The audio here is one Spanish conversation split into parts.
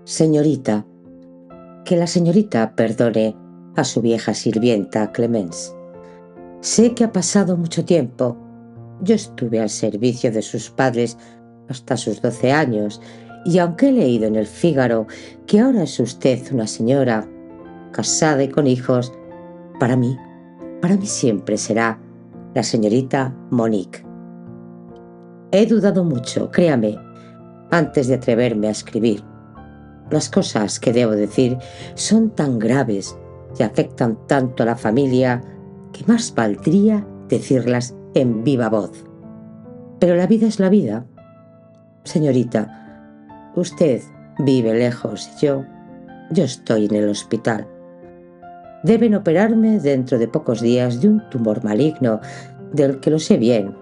Señorita, que la señorita perdone a su vieja sirvienta Clemence. Sé que ha pasado mucho tiempo. Yo estuve al servicio de sus padres hasta sus 12 años, y aunque he leído en el Fígaro que ahora es usted una señora casada y con hijos, para mí siempre será la señorita Monique. He dudado mucho, créame, antes de atreverme a escribir. Las cosas que debo decir son tan graves y afectan tanto a la familia que más valdría decirlas en viva voz. Pero la vida es la vida. Señorita, usted vive lejos y yo estoy en el hospital. Deben operarme dentro de pocos días de un tumor maligno del que, lo sé bien,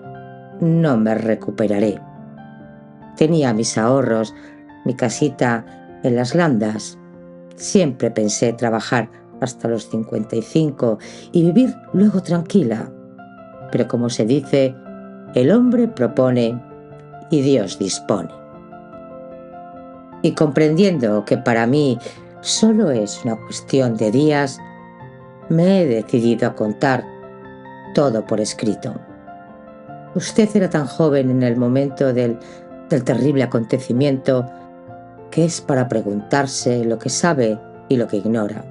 no me recuperaré. Tenía mis ahorros, mi casita en las Landas. Siempre pensé trabajar hasta los 55 y vivir luego tranquila. Pero como se dice, el hombre propone y Dios dispone. Y comprendiendo que para mí solo es una cuestión de días, me he decidido a contar todo por escrito. Usted era tan joven en el momento del terrible acontecimiento que es para preguntarse lo que sabe y lo que ignora.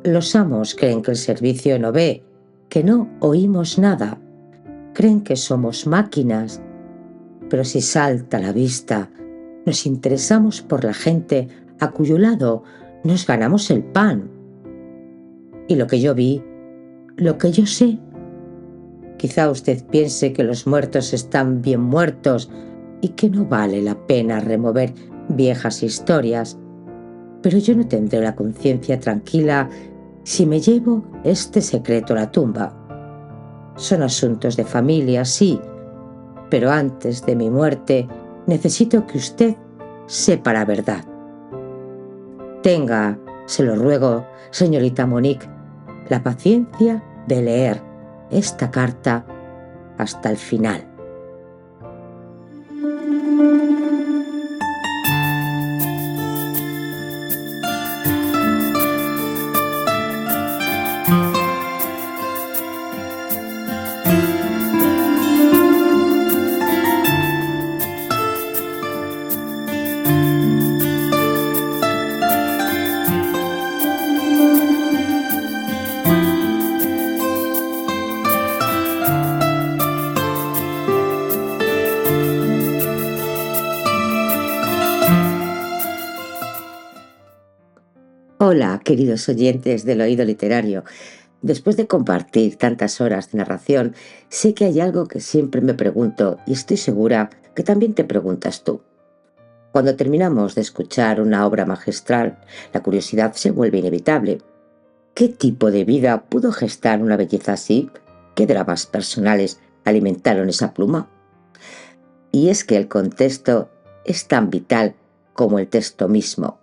Los amos creen que el servicio no ve, que no oímos nada. Creen que somos máquinas, pero si salta a la vista, nos interesamos por la gente a cuyo lado nos ganamos el pan. Y lo que yo vi, lo que yo sé. Quizá usted piense que los muertos están bien muertos y que no vale la pena remover viejas historias, pero yo no tendré la conciencia tranquila si me llevo este secreto a la tumba. Son asuntos de familia, sí, pero antes de mi muerte necesito que usted sepa la verdad. Tenga, se lo ruego, señorita Monique, la paciencia de leer esta carta hasta el final. Hola, queridos oyentes del Oído Literario. Después de compartir tantas horas de narración, sé que hay algo que siempre me pregunto y estoy segura que también te preguntas tú. Cuando terminamos de escuchar una obra magistral, la curiosidad se vuelve inevitable. ¿Qué tipo de vida pudo gestar una belleza así? ¿Qué dramas personales alimentaron esa pluma? Y es que el contexto es tan vital como el texto mismo.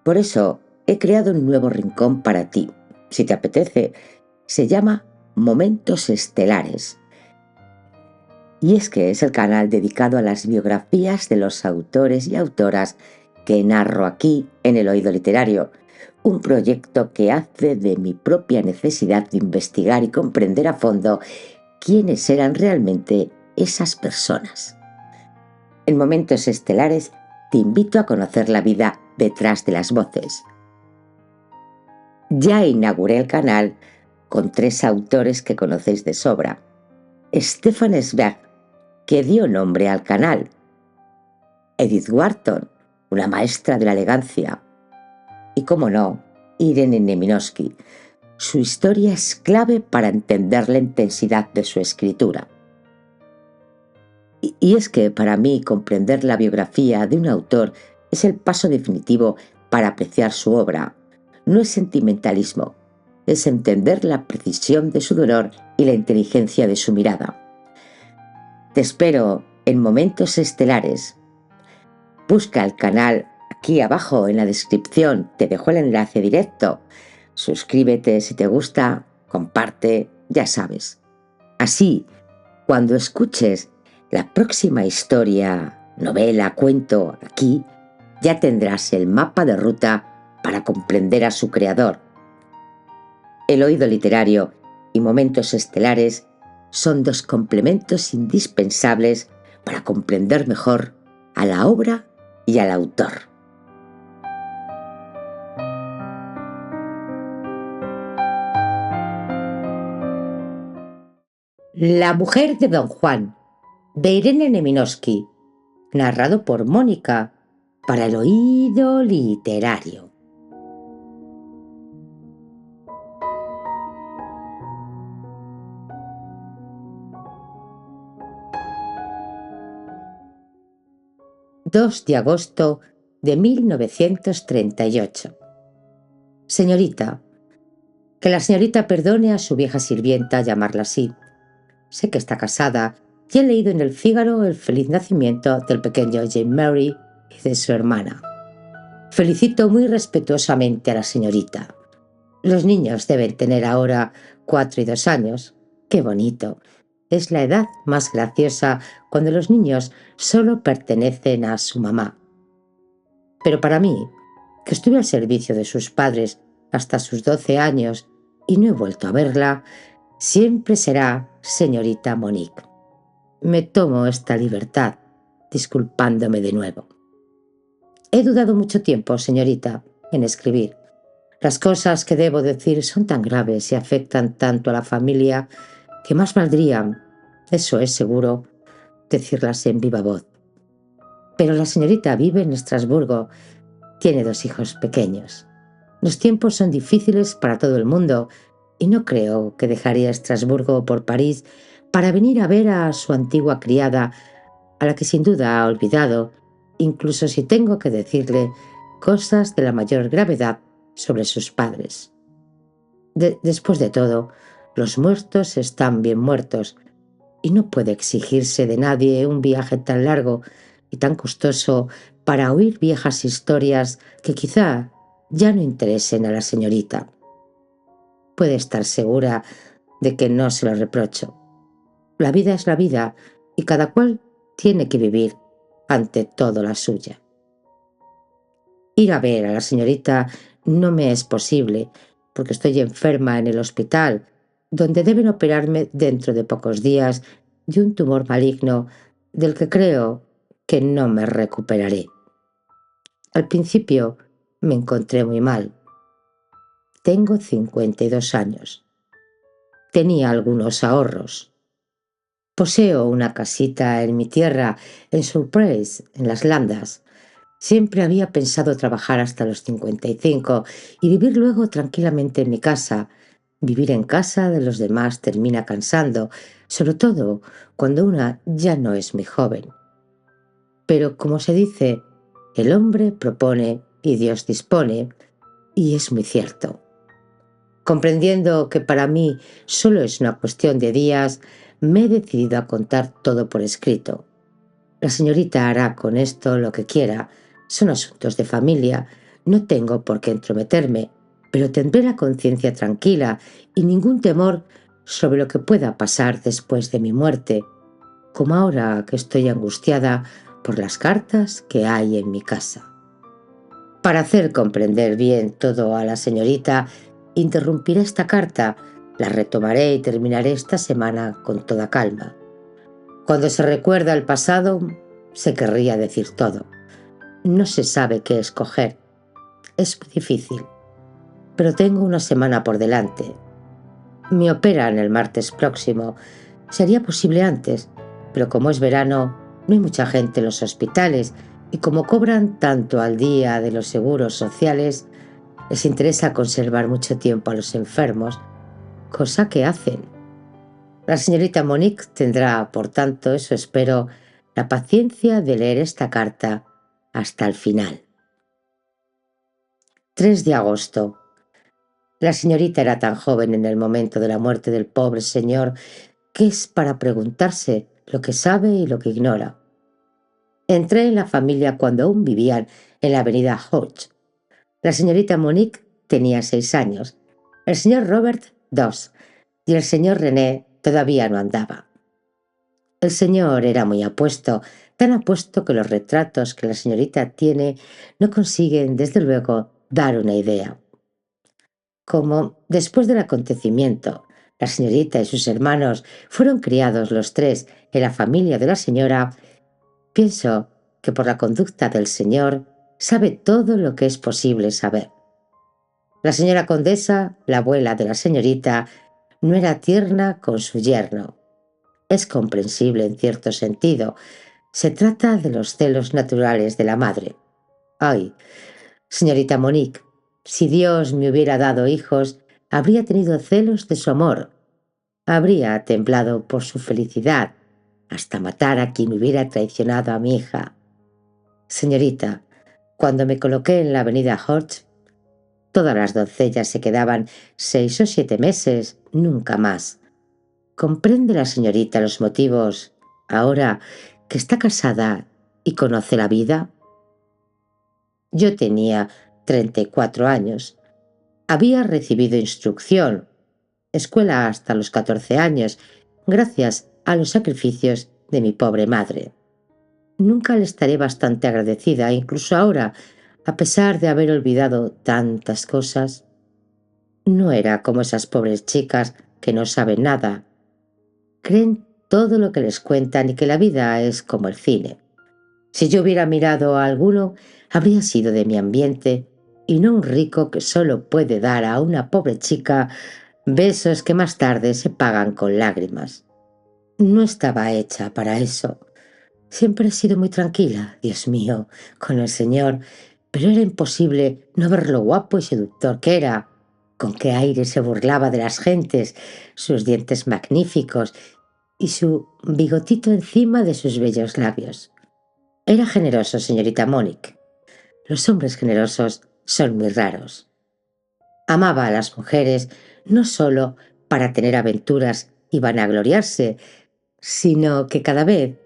Por eso he creado un nuevo rincón para ti. Si te apetece, se llama Momentos Estelares. Y es que es el canal dedicado a las biografías de los autores y autoras que narro aquí en el Oído Literario, un proyecto que hace de mi propia necesidad de investigar y comprender a fondo quiénes eran realmente esas personas. En Momentos Estelares te invito a conocer la vida detrás de las voces. Ya inauguré el canal con 3 autores que conocéis de sobra. Stefan Zweig, que dio nombre al canal. Edith Wharton, una maestra de la elegancia. Y, cómo no, Irene Neminovsky. Su historia es clave para entender la intensidad de su escritura. Y es que para mí comprender la biografía de un autor es el paso definitivo para apreciar su obra. No es sentimentalismo, es entender la precisión de su dolor y la inteligencia de su mirada. Te espero en Momentos Estelares. Busca el canal aquí abajo en la descripción, te dejo el enlace directo. Suscríbete si te gusta, comparte, ya sabes. Así, cuando escuches la próxima historia, novela, cuento aquí, ya tendrás el mapa de ruta para comprender a su creador. El oído literario y momentos estelares son dos complementos indispensables para comprender mejor a la obra y al autor. La mujer de Don Juan, de Irene Neminovsky, narrado por Mónica, para el oído literario. ...2 de agosto de 1938. Señorita, que la señorita perdone a su vieja sirvienta llamarla así. Sé que está casada y he leído en el Fígaro el feliz nacimiento del pequeño Jane Mary y de su hermana. Felicito muy respetuosamente a la señorita. Los niños deben tener ahora 4 y 2 años. ¡Qué bonito! Es la edad más graciosa cuando los niños solo pertenecen a su mamá. Pero para mí, que estuve al servicio de sus padres hasta sus 12 años y no he vuelto a verla, siempre será señorita Monique. Me tomo esta libertad, disculpándome de nuevo. He dudado mucho tiempo, señorita, en escribir. Las cosas que debo decir son tan graves y afectan tanto a la familia que más valdría, eso es seguro, decirlas en viva voz. Pero la señorita vive en Estrasburgo, tiene 2 hijos pequeños. Los tiempos son difíciles para todo el mundo y no creo que dejaría Estrasburgo por París para venir a ver a su antigua criada, a la que sin duda ha olvidado, incluso si tengo que decirle cosas de la mayor gravedad sobre sus padres. Después de todo, los muertos están bien muertos y no puede exigirse de nadie un viaje tan largo y tan costoso para oír viejas historias que quizá ya no interesen a la señorita. Puede estar segura de que no se lo reprocho. La vida es la vida y cada cual tiene que vivir ante todo la suya. Ir a ver a la señorita no me es posible porque estoy enferma en el hospital, donde deben operarme dentro de pocos días de un tumor maligno del que creo que no me recuperaré. Al principio me encontré muy mal. Tengo 52 años. Tenía algunos ahorros. Poseo una casita en mi tierra, en Surprise, en las Landas. Siempre había pensado trabajar hasta los 55 y vivir luego tranquilamente en mi casa. Vivir en casa de los demás termina cansando, sobre todo cuando una ya no es muy joven. Pero como se dice, el hombre propone y Dios dispone, y es muy cierto. Comprendiendo que para mí solo es una cuestión de días, me he decidido a contar todo por escrito. La señorita hará con esto lo que quiera. Son asuntos de familia. No tengo por qué entrometerme, pero tendré la conciencia tranquila y ningún temor sobre lo que pueda pasar después de mi muerte, como ahora que estoy angustiada por las cartas que hay en mi casa. Para hacer comprender bien todo a la señorita, interrumpiré esta carta, la retomaré y terminaré esta semana con toda calma. Cuando se recuerda el pasado, se querría decir todo. No se sabe qué escoger. Es muy difícil. Pero tengo una semana por delante. Me operan el martes próximo. Sería posible antes, pero como es verano, no hay mucha gente en los hospitales y como cobran tanto al día de los seguros sociales, les interesa conservar mucho tiempo a los enfermos, cosa que hacen. La señorita Monique tendrá, por tanto, eso espero, la paciencia de leer esta carta hasta el final. 3 de agosto. La señorita era tan joven en el momento de la muerte del pobre señor que es para preguntarse lo que sabe y lo que ignora. Entré en la familia cuando aún vivían en la avenida Hodge. La señorita Monique tenía 6 años, el señor Robert 2 y el señor René todavía no andaba. El señor era muy apuesto, Tan apuesto que los retratos que la señorita tiene no consiguen, desde luego, dar una idea. Como después del acontecimiento, la señorita y sus hermanos fueron criados los tres en la familia de la señora, pienso que por la conducta del señor sabe todo lo que es posible saber. La señora condesa, la abuela de la señorita, no era tierna con su yerno. Es comprensible en cierto sentido. Se trata de los celos naturales de la madre. Ay, señorita Monique, si Dios me hubiera dado hijos, habría tenido celos de su amor. Habría temblado por su felicidad, hasta matar a quien hubiera traicionado a mi hija. Señorita, cuando me coloqué en la avenida Hodge, todas las doncellas se quedaban 6 o 7 meses, nunca más. ¿Comprende la señorita los motivos, ahora que está casada y conoce la vida? Yo tenía 34 años. Había recibido instrucción, escuela hasta los 14 años, gracias a los sacrificios de mi pobre madre. Nunca le estaré bastante agradecida, incluso ahora, a pesar de haber olvidado tantas cosas. No era como esas pobres chicas que no saben nada. Creen todo lo que les cuentan y que la vida es como el cine. Si yo hubiera mirado a alguno, habría sido de mi ambiente y no un rico que solo puede dar a una pobre chica besos que más tarde se pagan con lágrimas. No estaba hecha para eso. Siempre he sido muy tranquila, Dios mío, con el Señor, pero era imposible no ver lo guapo y seductor que era, con qué aire se burlaba de las gentes, sus dientes magníficos y su bigotito encima de sus bellos labios. Era generoso, señorita Monique. Los hombres generosos son muy raros. Amaba a las mujeres no solo para tener aventuras y vanagloriarse, sino que cada vez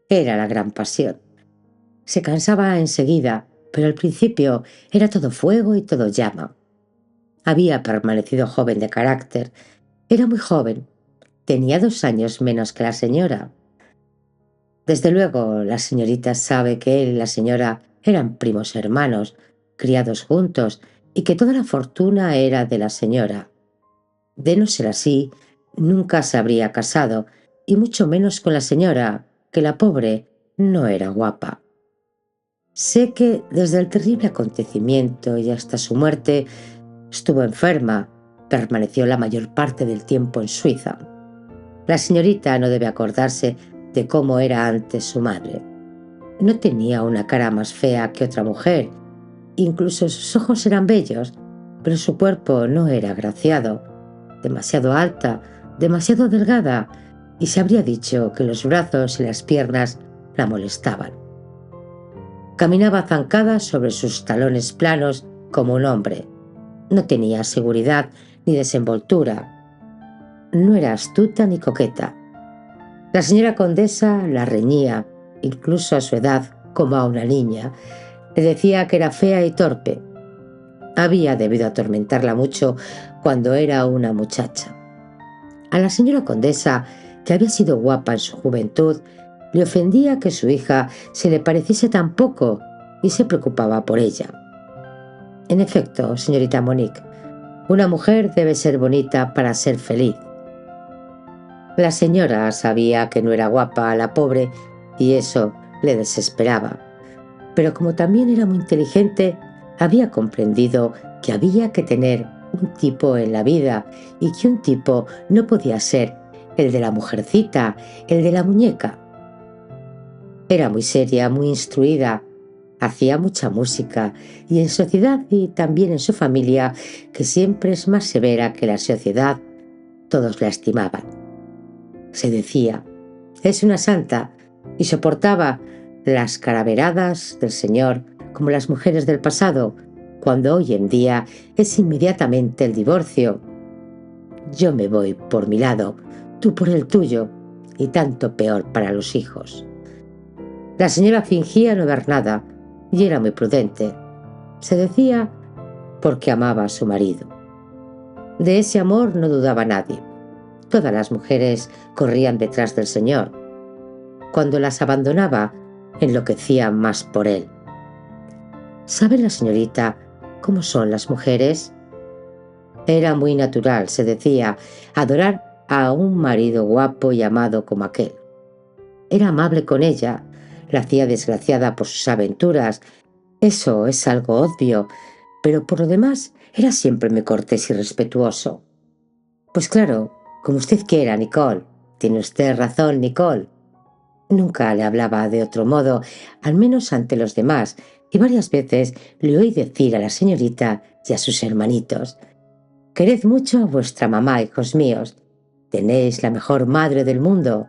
era la gran pasión. Se cansaba enseguida, pero al principio era todo fuego y todo llama. Había permanecido joven de carácter. Era muy joven. Tenía 2 años menos que la señora. Desde luego, la señorita sabe que él y la señora eran primos hermanos, criados juntos, y que toda la fortuna era de la señora. De no ser así, nunca se habría casado, y mucho menos con la señora, que la pobre no era guapa. Sé que desde el terrible acontecimiento y hasta su muerte estuvo enferma, permaneció la mayor parte del tiempo en Suiza. La señorita no debe acordarse de cómo era antes su madre. No tenía una cara más fea que otra mujer, incluso sus ojos eran bellos, pero su cuerpo no era agraciado, demasiado alta, demasiado delgada, y se habría dicho que los brazos y las piernas la molestaban. Caminaba zancada sobre sus talones planos como un hombre. No tenía seguridad ni desenvoltura. No era astuta ni coqueta. La señora condesa la reñía, incluso a su edad, como a una niña. Le decía que era fea y torpe. Había debido atormentarla mucho cuando era una muchacha. A la señora condesa, que había sido guapa en su juventud, le ofendía que su hija se le pareciese tan poco y se preocupaba por ella. En efecto, señorita Monique, una mujer debe ser bonita para ser feliz. La señora sabía que no era guapa, la pobre, y eso le desesperaba. Pero como también era muy inteligente, había comprendido que había que tener un tipo en la vida y que un tipo no podía ser el de la mujercita, el de la muñeca. Era muy seria, muy instruida, hacía mucha música y en sociedad y también en su familia, que siempre es más severa que la sociedad, todos la estimaban. Se decía, es una santa, y soportaba las calaveradas del Señor como las mujeres del pasado, cuando hoy en día es inmediatamente el divorcio. Yo me voy por mi lado, tú por el tuyo, y tanto peor para los hijos. La señora fingía no ver nada, y era muy prudente. Se decía porque amaba a su marido. De ese amor no dudaba nadie. Todas las mujeres corrían detrás del Señor. Cuando las abandonaba, enloquecía más por él. ¿Sabe la señorita cómo son las mujeres? Era muy natural, se decía, adorar a un marido guapo y amado como aquel. Era amable con ella, la hacía desgraciada por sus aventuras. Eso es algo obvio, pero por lo demás era siempre muy cortés y respetuoso. Pues claro, como usted quiera, Nicole. Tiene usted razón, Nicole. Nunca le hablaba de otro modo, al menos ante los demás, y varias veces le oí decir a la señorita y a sus hermanitos: «Quered mucho a vuestra mamá, hijos míos. Tenéis la mejor madre del mundo.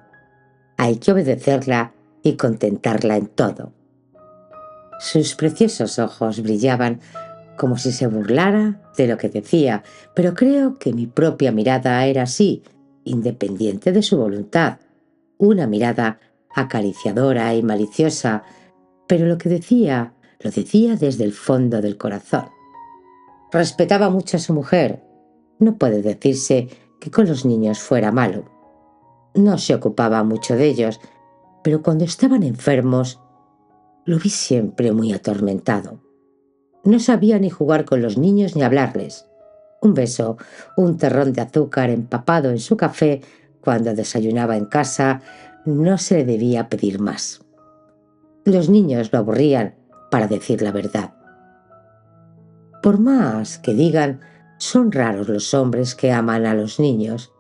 Hay que obedecerla y contentarla en todo». Sus preciosos ojos brillaban como si se burlara de lo que decía, pero creo que mi propia mirada era así, independiente de su voluntad, una mirada acariciadora y maliciosa, pero lo que decía lo decía desde el fondo del corazón. Respetaba mucho a su mujer. No puede decirse que con los niños fuera malo. No se ocupaba mucho de ellos, pero cuando estaban enfermos lo vi siempre muy atormentado. No sabía ni jugar con los niños ni hablarles. Un beso, un terrón de azúcar empapado en su café cuando desayunaba en casa, no se le debía pedir más. Los niños lo aburrían, para decir la verdad. Por más que digan, son raros los hombres que aman a los niños.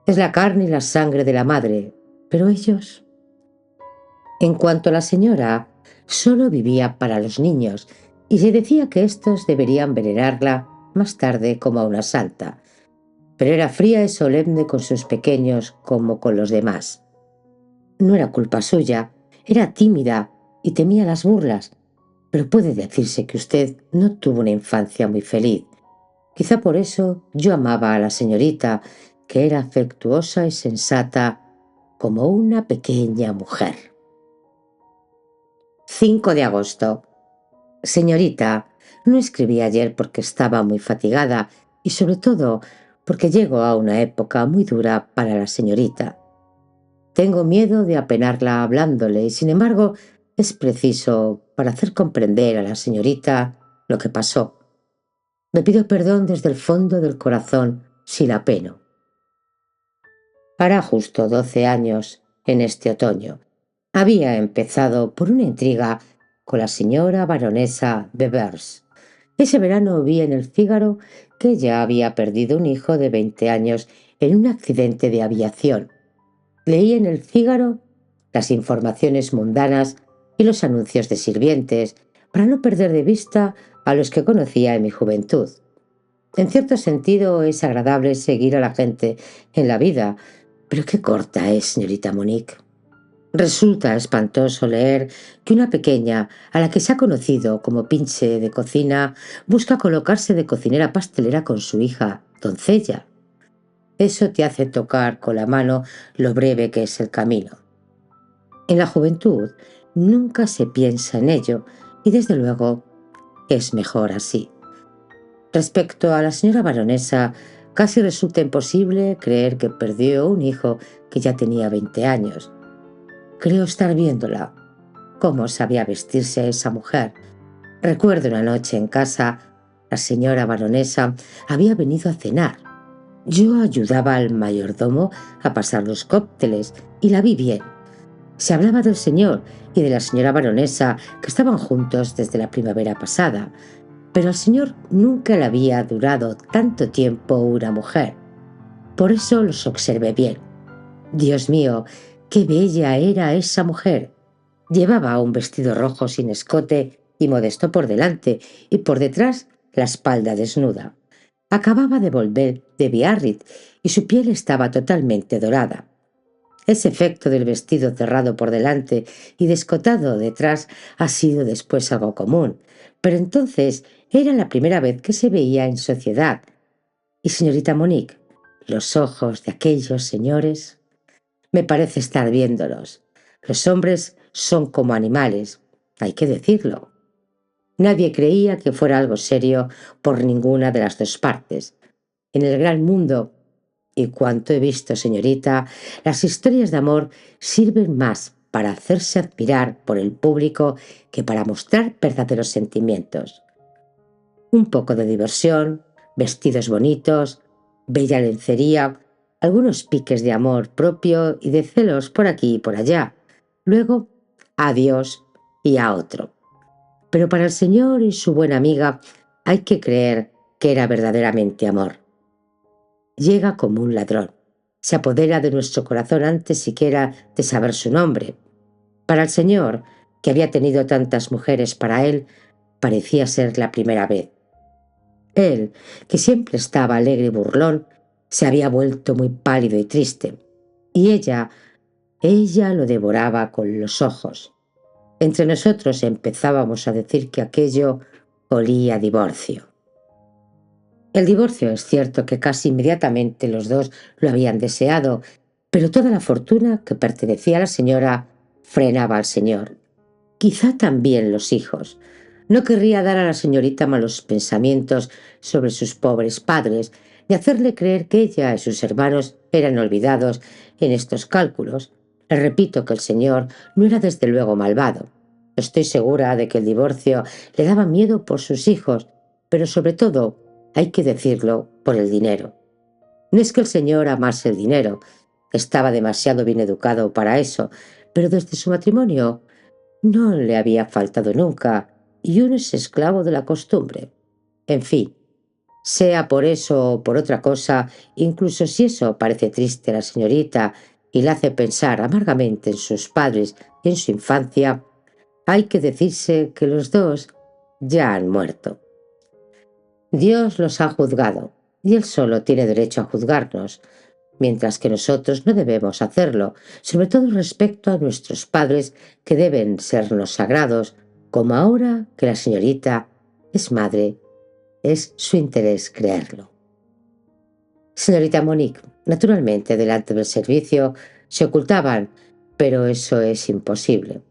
Es la carne y la sangre de la madre, pero ellos... En cuanto a la señora, solo vivía para los niños y se decía que éstos deberían venerarla más tarde como a una santa, pero era fría y solemne con sus pequeños como con los demás. No era culpa suya, era tímida y temía las burlas, pero puede decirse que usted no tuvo una infancia muy feliz. Quizá por eso yo amaba a la señorita, que era afectuosa y sensata como una pequeña mujer. 5 de agosto. Señorita, no escribí ayer porque estaba muy fatigada y sobre todo porque llego a una época muy dura para la señorita. Tengo miedo de apenarla hablándole y sin embargo es preciso para hacer comprender a la señorita lo que pasó. Le pido perdón desde el fondo del corazón si la apeno. Hará justo 12 años en este otoño. Había empezado por una intriga con la señora baronesa de Beers. Ese verano vi en el Fígaro que ella había perdido un hijo de 20 años en un accidente de aviación. Leí en el Fígaro las informaciones mundanas y los anuncios de sirvientes para no perder de vista a los que conocía en mi juventud. En cierto sentido es agradable seguir a la gente en la vida, pero qué corta es, señorita Monique. Resulta espantoso leer que una pequeña, a la que se ha conocido como pinche de cocina, busca colocarse de cocinera pastelera con su hija, doncella. Eso te hace tocar con la mano lo breve que es el camino. En la juventud nunca se piensa en ello y desde luego es mejor así. Respecto a la señora baronesa, casi resulta imposible creer que perdió un hijo que ya tenía 20 años. Creo estar viéndola. Cómo sabía vestirse esa mujer. Recuerdo una noche en casa, la señora baronesa había venido a cenar. Yo ayudaba al mayordomo a pasar los cócteles y la vi bien. Se hablaba del señor y de la señora baronesa, que estaban juntos desde la primavera pasada, pero al señor nunca le había durado tanto tiempo una mujer. Por eso los observé bien. Dios mío, qué bella era esa mujer. Llevaba un vestido rojo sin escote y modesto por delante, y por detrás la espalda desnuda. Acababa de volver de Biarritz y su piel estaba totalmente dorada. Ese efecto del vestido cerrado por delante y descotado detrás ha sido después algo común, pero entonces era la primera vez que se veía en sociedad. Y señorita Monique, los ojos de aquellos señores, me parece estar viéndolos. Los hombres son como animales, hay que decirlo. Nadie creía que fuera algo serio por ninguna de las dos partes. En el gran mundo, y cuanto he visto, señorita, las historias de amor sirven más para hacerse admirar por el público que para mostrar verdaderos sentimientos. Un poco de diversión, vestidos bonitos, bella lencería, algunos piques de amor propio y de celos por aquí y por allá. Luego, adiós y a otro. Pero para el señor y su buena amiga hay que creer que era verdaderamente amor. Llega como un ladrón. Se apodera de nuestro corazón antes siquiera de saber su nombre. Para el señor, que había tenido tantas mujeres para él, parecía ser la primera vez. Él, que siempre estaba alegre y burlón, se había vuelto muy pálido y triste. Y ella lo devoraba con los ojos. Entre nosotros empezábamos a decir que aquello olía a divorcio. El divorcio es cierto que casi inmediatamente los dos lo habían deseado, pero toda la fortuna que pertenecía a la señora frenaba al señor. Quizá también los hijos. No querría dar a la señorita malos pensamientos sobre sus pobres padres, ni hacerle creer que ella y sus hermanos eran olvidados en estos cálculos. Le repito que el señor no era desde luego malvado. Estoy segura de que el divorcio le daba miedo por sus hijos, pero sobre todo, hay que decirlo, por el dinero. No es que el señor amase el dinero, estaba demasiado bien educado para eso, pero desde su matrimonio no le había faltado nunca, y uno es esclavo de la costumbre. En fin, sea por eso o por otra cosa, incluso si eso parece triste a la señorita y la hace pensar amargamente en sus padres y en su infancia, hay que decirse que los dos ya han muerto. Dios los ha juzgado, y Él solo tiene derecho a juzgarnos, mientras que nosotros no debemos hacerlo, sobre todo respecto a nuestros padres que deben sernos sagrados, como ahora que la señorita es madre, es su interés creerlo. Señorita Monique, naturalmente delante del servicio se ocultaban, pero eso es imposible.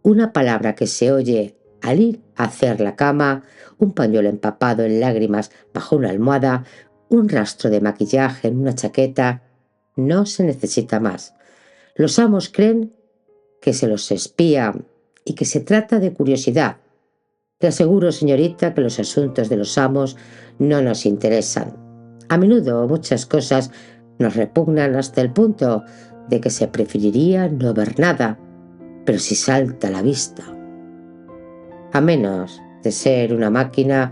Una palabra que se oye al ir a hacer la cama, un pañuelo empapado en lágrimas bajo una almohada, un rastro de maquillaje en una chaqueta, no se necesita más. Los amos creen que se los espía y que se trata de curiosidad. Le aseguro, señorita, que los asuntos de los amos no nos interesan. A menudo muchas cosas nos repugnan hasta el punto de que se preferiría no ver nada, pero si salta a la vista. A menos de ser una máquina,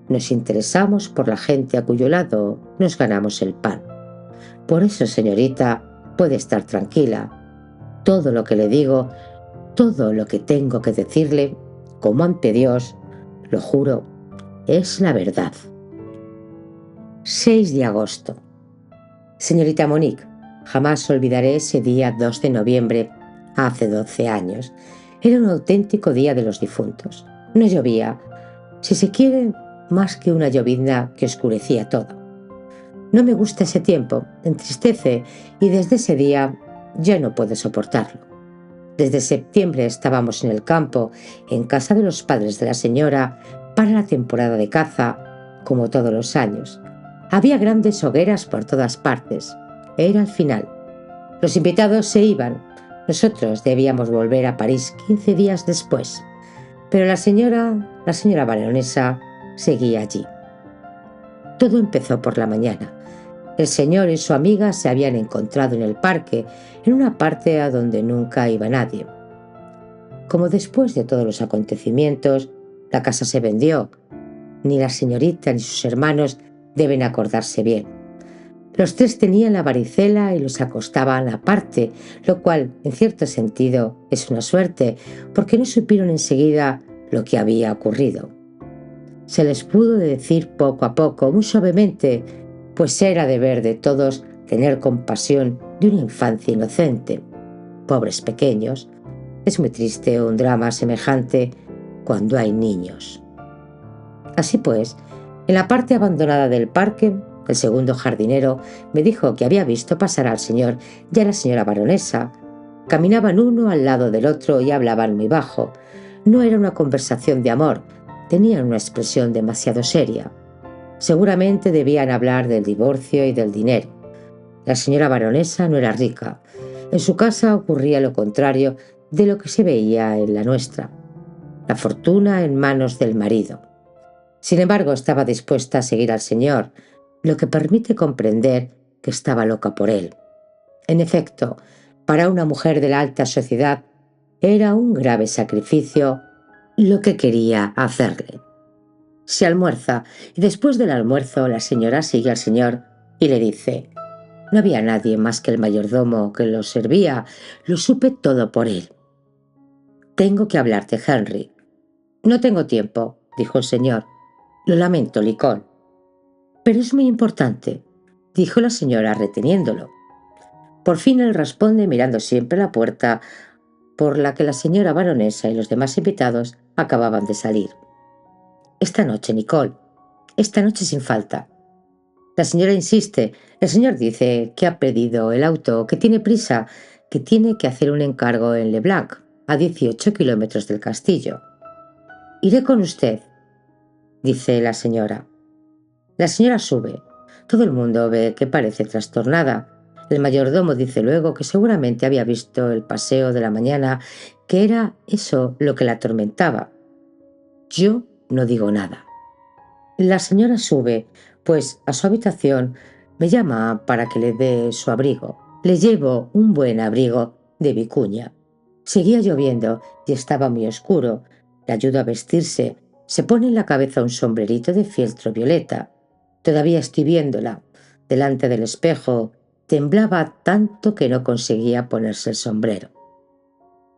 nos interesamos por la gente a cuyo lado nos ganamos el pan. Por eso, señorita, puede estar tranquila. Todo lo que le digo, todo lo que tengo que decirle, como ante Dios, lo juro, es la verdad. 6 de agosto. Señorita Monique, jamás olvidaré ese día 2 de noviembre, hace 12 años. Era un auténtico día de los difuntos. No llovía, si se quiere, más que una llovizna que oscurecía todo. No me gusta ese tiempo, entristece, y desde ese día ya no puedo soportarlo. Desde septiembre estábamos en el campo, en casa de los padres de la señora, para la temporada de caza, como todos los años. Había grandes hogueras por todas partes. Era el final. Los invitados se iban. Nosotros debíamos volver a París 15 días después. Pero la señora baronesa, seguía allí. Todo empezó por la mañana. El señor y su amiga se habían encontrado en el parque, en una parte a donde nunca iba nadie. Como después de todos los acontecimientos, la casa se vendió, ni la señorita ni sus hermanos deben acordarse bien. Los tres tenían la varicela y los acostaban aparte, lo cual, en cierto sentido, es una suerte, porque no supieron enseguida lo que había ocurrido. Se les pudo decir poco a poco, muy suavemente, pues era deber de todos tener compasión de una infancia inocente. Pobres pequeños, es muy triste un drama semejante cuando hay niños. Así pues, en la parte abandonada del parque, el segundo jardinero me dijo que había visto pasar al señor y a la señora baronesa. Caminaban uno al lado del otro y hablaban muy bajo. No era una conversación de amor, tenían una expresión demasiado seria. Seguramente debían hablar del divorcio y del dinero. La señora baronesa no era rica. En su casa ocurría lo contrario de lo que se veía en la nuestra, la fortuna en manos del marido. Sin embargo, estaba dispuesta a seguir al señor, lo que permite comprender que estaba loca por él. En efecto, para una mujer de la alta sociedad era un grave sacrificio lo que quería hacerle. Se almuerza y después del almuerzo la señora sigue al señor y le dice: no había nadie más que el mayordomo que los servía, lo supe todo por él. Tengo que hablarte, Henry. No tengo tiempo, dijo el señor. Lo lamento, Lincoln. Pero es muy importante, dijo la señora reteniéndolo. Por fin él responde mirando siempre la puerta por la que la señora baronesa y los demás invitados acababan de salir. Esta noche, Nicole. Esta noche sin falta. La señora insiste. El señor dice que ha pedido el auto, que tiene prisa, que tiene que hacer un encargo en Leblanc, a 18 kilómetros del castillo. Iré con usted, dice la señora. La señora sube. Todo el mundo ve que parece trastornada. El mayordomo dice luego que seguramente había visto el paseo de la mañana, que era eso lo que la atormentaba. Yo no digo nada. La señora sube, pues, a su habitación. Me llama para que le dé su abrigo. Le llevo un buen abrigo de vicuña. Seguía lloviendo y estaba muy oscuro. Le ayudo a vestirse. Se pone en la cabeza un sombrerito de fieltro violeta. Todavía estoy viéndola. Delante del espejo temblaba tanto que no conseguía ponerse el sombrero.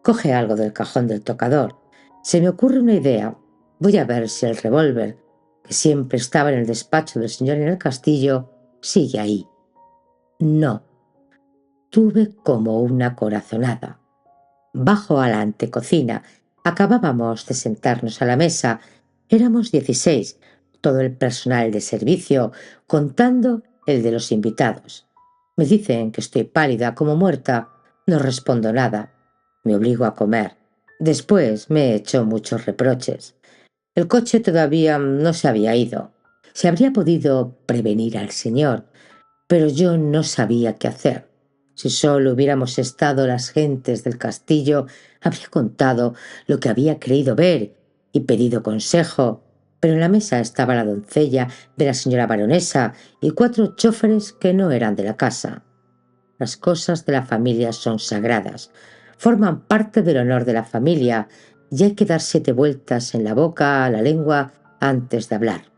Coge algo del cajón del tocador. Se me ocurre una idea. Voy a ver si el revólver, que siempre estaba en el despacho del señor en el castillo, sigue ahí. No. Tuve como una corazonada. Bajo a la antecocina. Acabábamos de sentarnos a la mesa. Éramos 16, todo el personal de servicio, contando el de los invitados. Me dicen que estoy pálida como muerta. No respondo nada. Me obligo a comer. Después me he hecho muchos reproches. El coche todavía no se había ido. Se habría podido prevenir al señor, pero yo no sabía qué hacer. Si solo hubiéramos estado las gentes del castillo, habría contado lo que había creído ver y pedido consejo, pero en la mesa estaba la doncella de la señora baronesa y 4 chóferes que no eran de la casa. Las cosas de la familia son sagradas, forman parte del honor de la familia y hay que dar 7 vueltas en la boca a la lengua antes de hablar.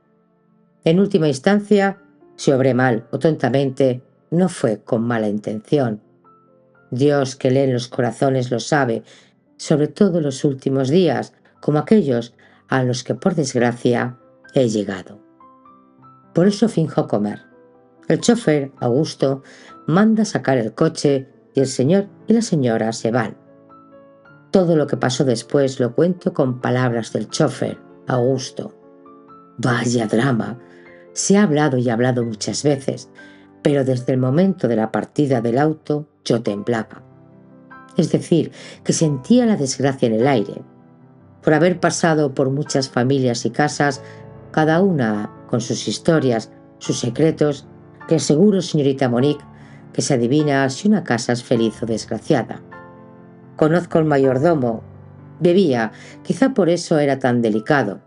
En última instancia, si obré mal o tontamente, no fue con mala intención. Dios que lee en los corazones lo sabe, sobre todo en los últimos días, como aquellos a los que por desgracia he llegado. Por eso finjo comer. El chofer, Augusto, manda sacar el coche y el señor y la señora se van. Todo lo que pasó después lo cuento con palabras del chofer, Augusto. Vaya drama. Se ha hablado y hablado muchas veces, pero desde el momento de la partida del auto yo temblaba. Es decir, que sentía la desgracia en el aire. Por haber pasado por muchas familias y casas, cada una con sus historias, sus secretos, que aseguro, señorita Monique, que se adivina si una casa es feliz o desgraciada. Conozco al mayordomo. Bebía, quizá por eso era tan delicado.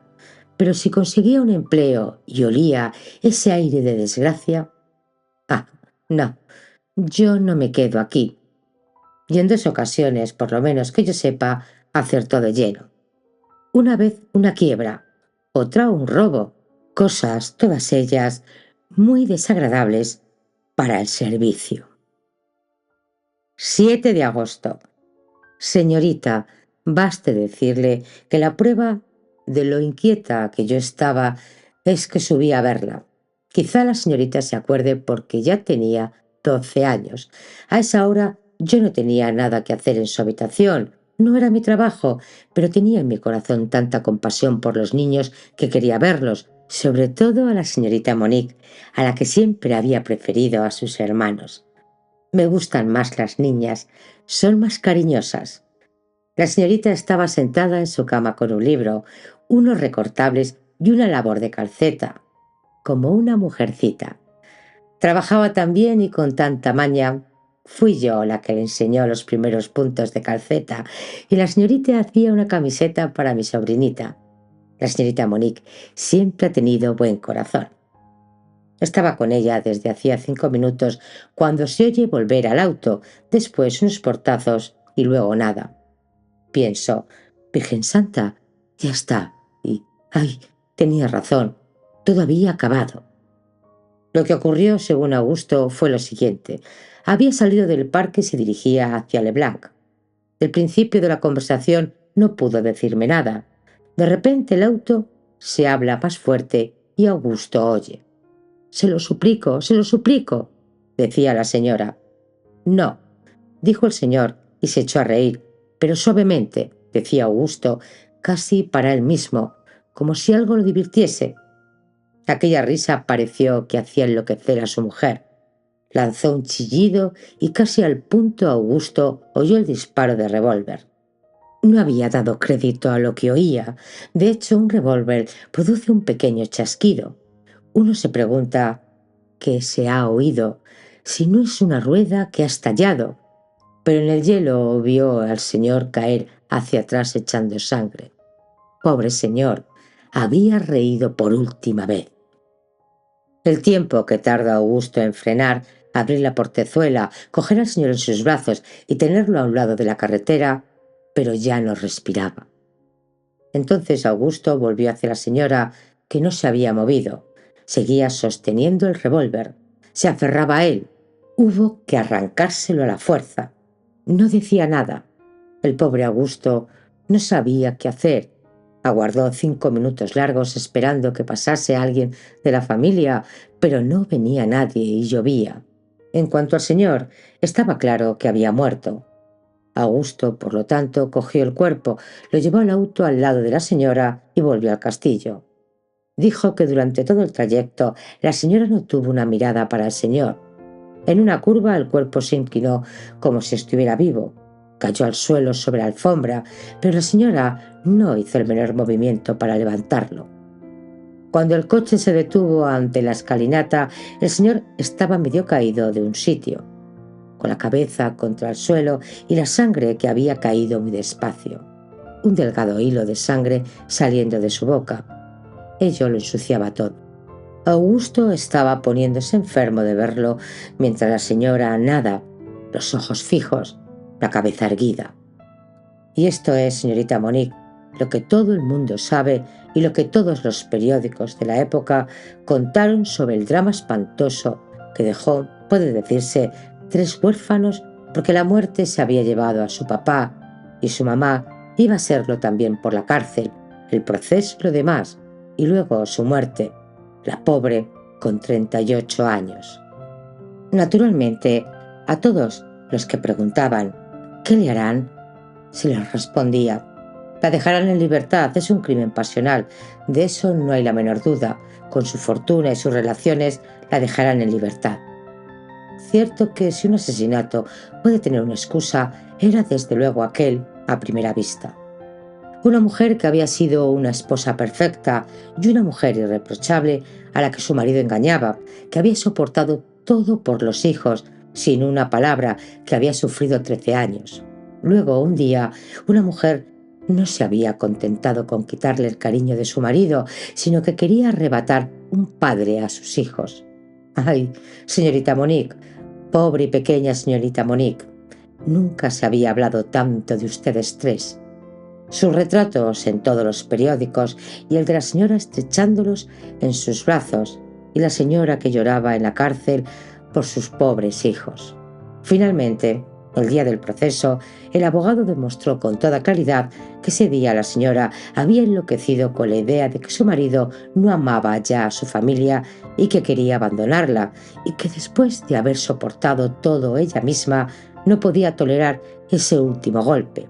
Pero si conseguía un empleo y olía ese aire de desgracia... Ah, no, yo no me quedo aquí. Y en 2 ocasiones, por lo menos que yo sepa, acertó de lleno. Una vez una quiebra, otra un robo, cosas, todas ellas, muy desagradables para el servicio. 7 de agosto. Señorita, baste decirle que la prueba de lo inquieta que yo estaba es que subí a verla. Quizá la señorita se acuerde porque ya tenía 12 años. A esa hora yo no tenía nada que hacer en su habitación. No era mi trabajo, pero tenía en mi corazón tanta compasión por los niños que quería verlos, sobre todo a la señorita Monique, a la que siempre había preferido a sus hermanos. Me gustan más las niñas, son más cariñosas. La señorita estaba sentada en su cama con un libro, unos recortables y una labor de calceta, como una mujercita. Trabajaba tan bien y con tanta maña. Fui yo la que le enseñó los primeros puntos de calceta y la señorita hacía una camiseta para mi sobrinita. La señorita Monique siempre ha tenido buen corazón. Estaba con ella desde hacía 5 minutos cuando se oye volver al auto, después unos portazos y luego nada. Pienso, Virgen Santa, ya está. Y, ay, tenía razón, todo había acabado. Lo que ocurrió, según Augusto, fue lo siguiente. Había salido del parque y se dirigía hacia Leblanc. Del principio de la conversación no pudo decirme nada. De repente el auto se habla más fuerte y Augusto oye. Se lo suplico, decía la señora. No, dijo el señor y se echó a reír, pero suavemente, decía Augusto, casi para él mismo, como si algo lo divirtiese. Aquella risa pareció que hacía enloquecer a su mujer. Lanzó un chillido y casi al punto Augusto oyó el disparo de revólver. No había dado crédito a lo que oía. De hecho, un revólver produce un pequeño chasquido. Uno se pregunta ¿qué se ha oído? Si no es una rueda que ha estallado. Pero en el hielo vio al señor caer hacia atrás echando sangre. Pobre señor, había reído por última vez. El tiempo que tarda Augusto en frenar, abrir la portezuela, coger al señor en sus brazos y tenerlo a un lado de la carretera, pero ya no respiraba. Entonces Augusto volvió hacia la señora, que no se había movido. Seguía sosteniendo el revólver. Se aferraba a él. Hubo que arrancárselo a la fuerza. No decía nada. El pobre Augusto no sabía qué hacer. Aguardó 5 minutos largos esperando que pasase alguien de la familia, pero no venía nadie y llovía. En cuanto al señor, estaba claro que había muerto. Augusto, por lo tanto, cogió el cuerpo, lo llevó al auto al lado de la señora y volvió al castillo. Dijo que durante todo el trayecto la señora no tuvo una mirada para el señor. En una curva el cuerpo se inclinó como si estuviera vivo. Cayó al suelo sobre la alfombra, pero la señora no hizo el menor movimiento para levantarlo. Cuando el coche se detuvo ante la escalinata, el señor estaba medio caído de un sitio, con la cabeza contra el suelo y la sangre que había caído muy despacio. Un delgado hilo de sangre saliendo de su boca. Ello lo ensuciaba todo. Augusto estaba poniéndose enfermo de verlo, mientras la señora nada, los ojos fijos, la cabeza erguida. Y esto es, señorita Monique, lo que todo el mundo sabe y lo que todos los periódicos de la época contaron sobre el drama espantoso que dejó, puede decirse, 3 huérfanos porque la muerte se había llevado a su papá y su mamá iba a serlo también por la cárcel, el proceso y lo demás, y luego su muerte, la pobre con 38 años. Naturalmente, a todos los que preguntaban ¿qué le harán?, se les respondía: la dejarán en libertad, es un crimen pasional, de eso no hay la menor duda, con su fortuna y sus relaciones la dejarán en libertad. Cierto que si un asesinato puede tener una excusa, era desde luego aquel a primera vista. Una mujer que había sido una esposa perfecta y una mujer irreprochable a la que su marido engañaba, que había soportado todo por los hijos, sin una palabra, que había sufrido 13 años. Luego, un día, una mujer no se había contentado con quitarle el cariño de su marido, sino que quería arrebatar un padre a sus hijos. ¡Ay, señorita Monique! Pobre y pequeña señorita Monique. Nunca se había hablado tanto de ustedes 3. Sus retratos en todos los periódicos y el de la señora estrechándolos en sus brazos y la señora que lloraba en la cárcel por sus pobres hijos. Finalmente, el día del proceso, el abogado demostró con toda claridad que ese día la señora había enloquecido con la idea de que su marido no amaba ya a su familia y que quería abandonarla, y que después de haber soportado todo ella misma no podía tolerar ese último golpe.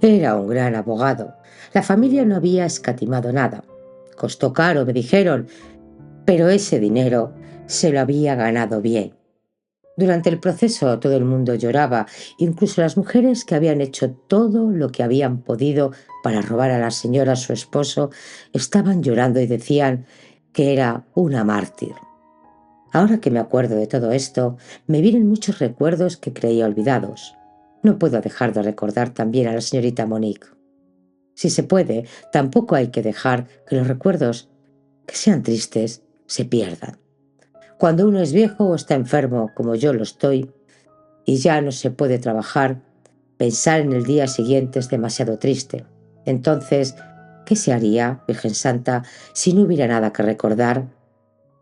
Era un gran abogado. La familia no había escatimado nada. Costó caro, me dijeron, pero ese dinero se lo había ganado bien. Durante el proceso todo el mundo lloraba, incluso las mujeres que habían hecho todo lo que habían podido para robar a la señora su esposo estaban llorando y decían que era una mártir. Ahora que me acuerdo de todo esto, me vienen muchos recuerdos que creía olvidados. No puedo dejar de recordar también a la señorita Monique. Si se puede, tampoco hay que dejar que los recuerdos, que sean tristes, se pierdan. Cuando uno es viejo o está enfermo, como yo lo estoy, y ya no se puede trabajar, pensar en el día siguiente es demasiado triste. Entonces, ¿qué se haría, Virgen Santa, si no hubiera nada que recordar?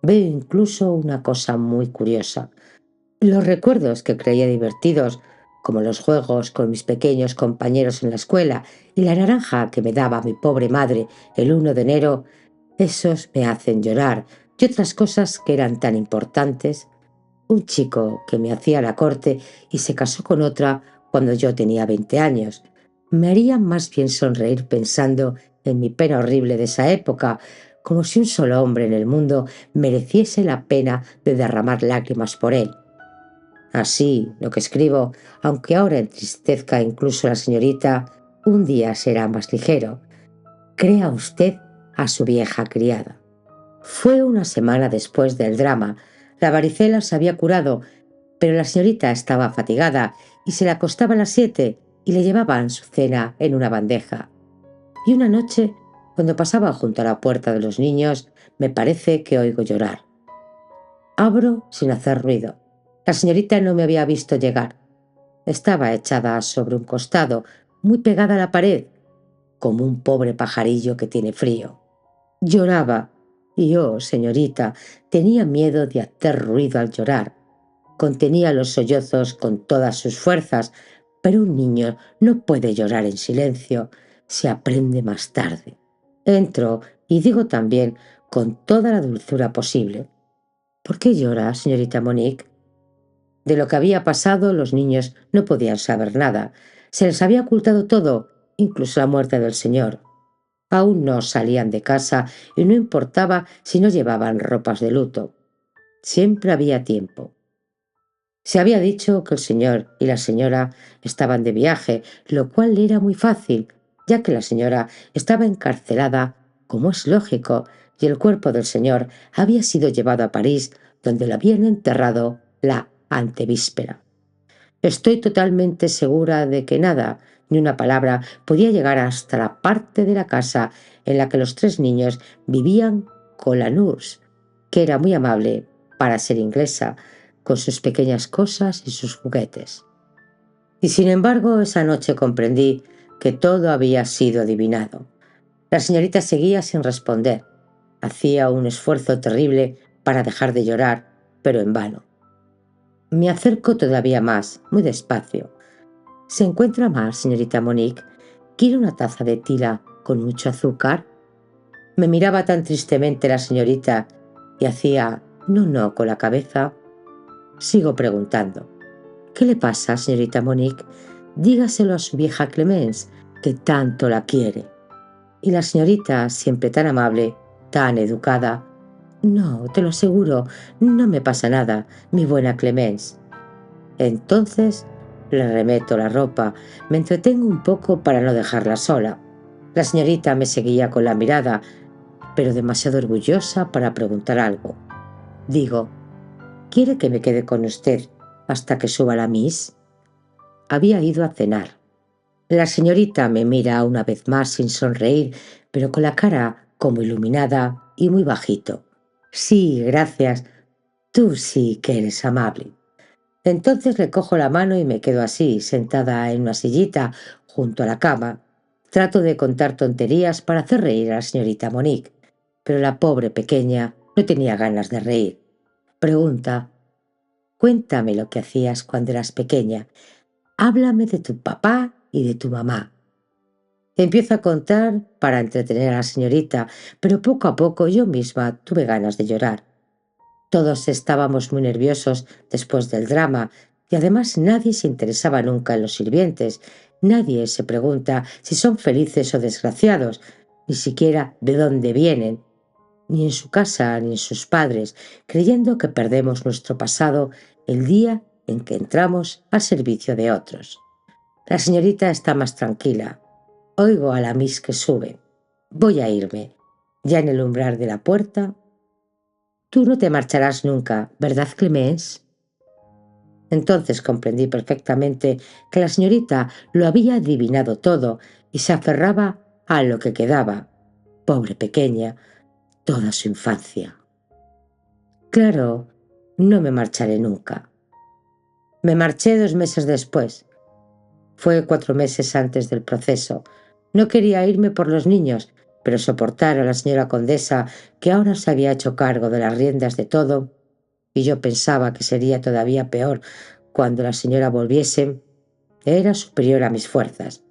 Veo incluso una cosa muy curiosa. Los recuerdos que creía divertidos, como los juegos con mis pequeños compañeros en la escuela y la naranja que me daba mi pobre madre el 1 de enero, esos me hacen llorar, y otras cosas que eran tan importantes. Un chico que me hacía la corte y se casó con otra cuando yo tenía 20 años. Me haría más bien sonreír pensando en mi pena horrible de esa época, como si un solo hombre en el mundo mereciese la pena de derramar lágrimas por él. Así, lo que escribo, aunque ahora entristezca incluso a la señorita, un día será más ligero. Crea usted a su vieja criada. Fue una semana después del drama. La varicela se había curado, pero la señorita estaba fatigada y se le acostaba a las 7 y le llevaban su cena en una bandeja. Y una noche, cuando pasaba junto a la puerta de los niños, me parece que oigo llorar. Abro sin hacer ruido. La señorita no me había visto llegar. Estaba echada sobre un costado, muy pegada a la pared, como un pobre pajarillo que tiene frío. Lloraba, y yo, señorita, tenía miedo de hacer ruido al llorar. Contenía los sollozos con todas sus fuerzas, pero un niño no puede llorar en silencio, se aprende más tarde. Entro y digo también, con toda la dulzura posible: ¿por qué llora, señorita Monique? De lo que había pasado los niños no podían saber nada. Se les había ocultado todo, incluso la muerte del señor. Aún no salían de casa y no importaba si no llevaban ropas de luto. Siempre había tiempo. Se había dicho que el señor y la señora estaban de viaje, lo cual era muy fácil, ya que la señora estaba encarcelada, como es lógico, y el cuerpo del señor había sido llevado a París, donde lo habían enterrado la antevíspera. Estoy totalmente segura de que nada, ni una palabra, podía llegar hasta la parte de la casa en la que los 3 niños vivían con la nurse, que era muy amable para ser inglesa, con sus pequeñas cosas y sus juguetes. Y sin embargo, esa noche comprendí que todo había sido adivinado. La señorita seguía sin responder. Hacía un esfuerzo terrible para dejar de llorar, pero en vano. Me acerco todavía más, muy despacio. ¿Se encuentra mal, señorita Monique? ¿Quiere una taza de tila con mucho azúcar? Me miraba tan tristemente la señorita y hacía no con la cabeza. Sigo preguntando: ¿qué le pasa, señorita Monique? Dígaselo a su vieja Clemence, que tanto la quiere. Y la señorita, siempre tan amable, tan educada: no, te lo aseguro, no me pasa nada, mi buena Clemence. Entonces le remeto la ropa, me entretengo un poco para no dejarla sola. La señorita me seguía con la mirada, pero demasiado orgullosa para preguntar algo. Digo: ¿quiere que me quede con usted hasta que suba la Miss? Había ido a cenar. La señorita me mira una vez más sin sonreír, pero con la cara como iluminada y muy bajito. Sí, gracias. Tú sí que eres amable. Entonces le cojo la mano y me quedo así, sentada en una sillita junto a la cama. Trato de contar tonterías para hacer reír a la señorita Monique, pero la pobre pequeña no tenía ganas de reír. Pregunta: cuéntame lo que hacías cuando eras pequeña. Háblame de tu papá y de tu mamá. Empiezo a contar para entretener a la señorita, pero poco a poco yo misma tuve ganas de llorar. Todos estábamos muy nerviosos después del drama, y además nadie se interesaba nunca en los sirvientes. Nadie se pregunta si son felices o desgraciados, ni siquiera de dónde vienen, ni en su casa ni en sus padres, creyendo que perdemos nuestro pasado el día en que entramos al servicio de otros. La señorita está más tranquila. Oigo a la Miss que sube. Voy a irme. Ya en el umbral de la puerta Tú no te marcharás nunca, ¿verdad, Clemence? Entonces comprendí perfectamente que la señorita lo había adivinado todo y se aferraba a lo que quedaba. Pobre pequeña, toda su infancia. Claro, no me marcharé nunca. Me marché 2 meses después. Fue 4 meses antes del proceso. No quería irme por los niños, pero soportar a la señora condesa, que ahora se había hecho cargo de las riendas de todo, y yo pensaba que sería todavía peor cuando la señora volviese, era superior a mis fuerzas.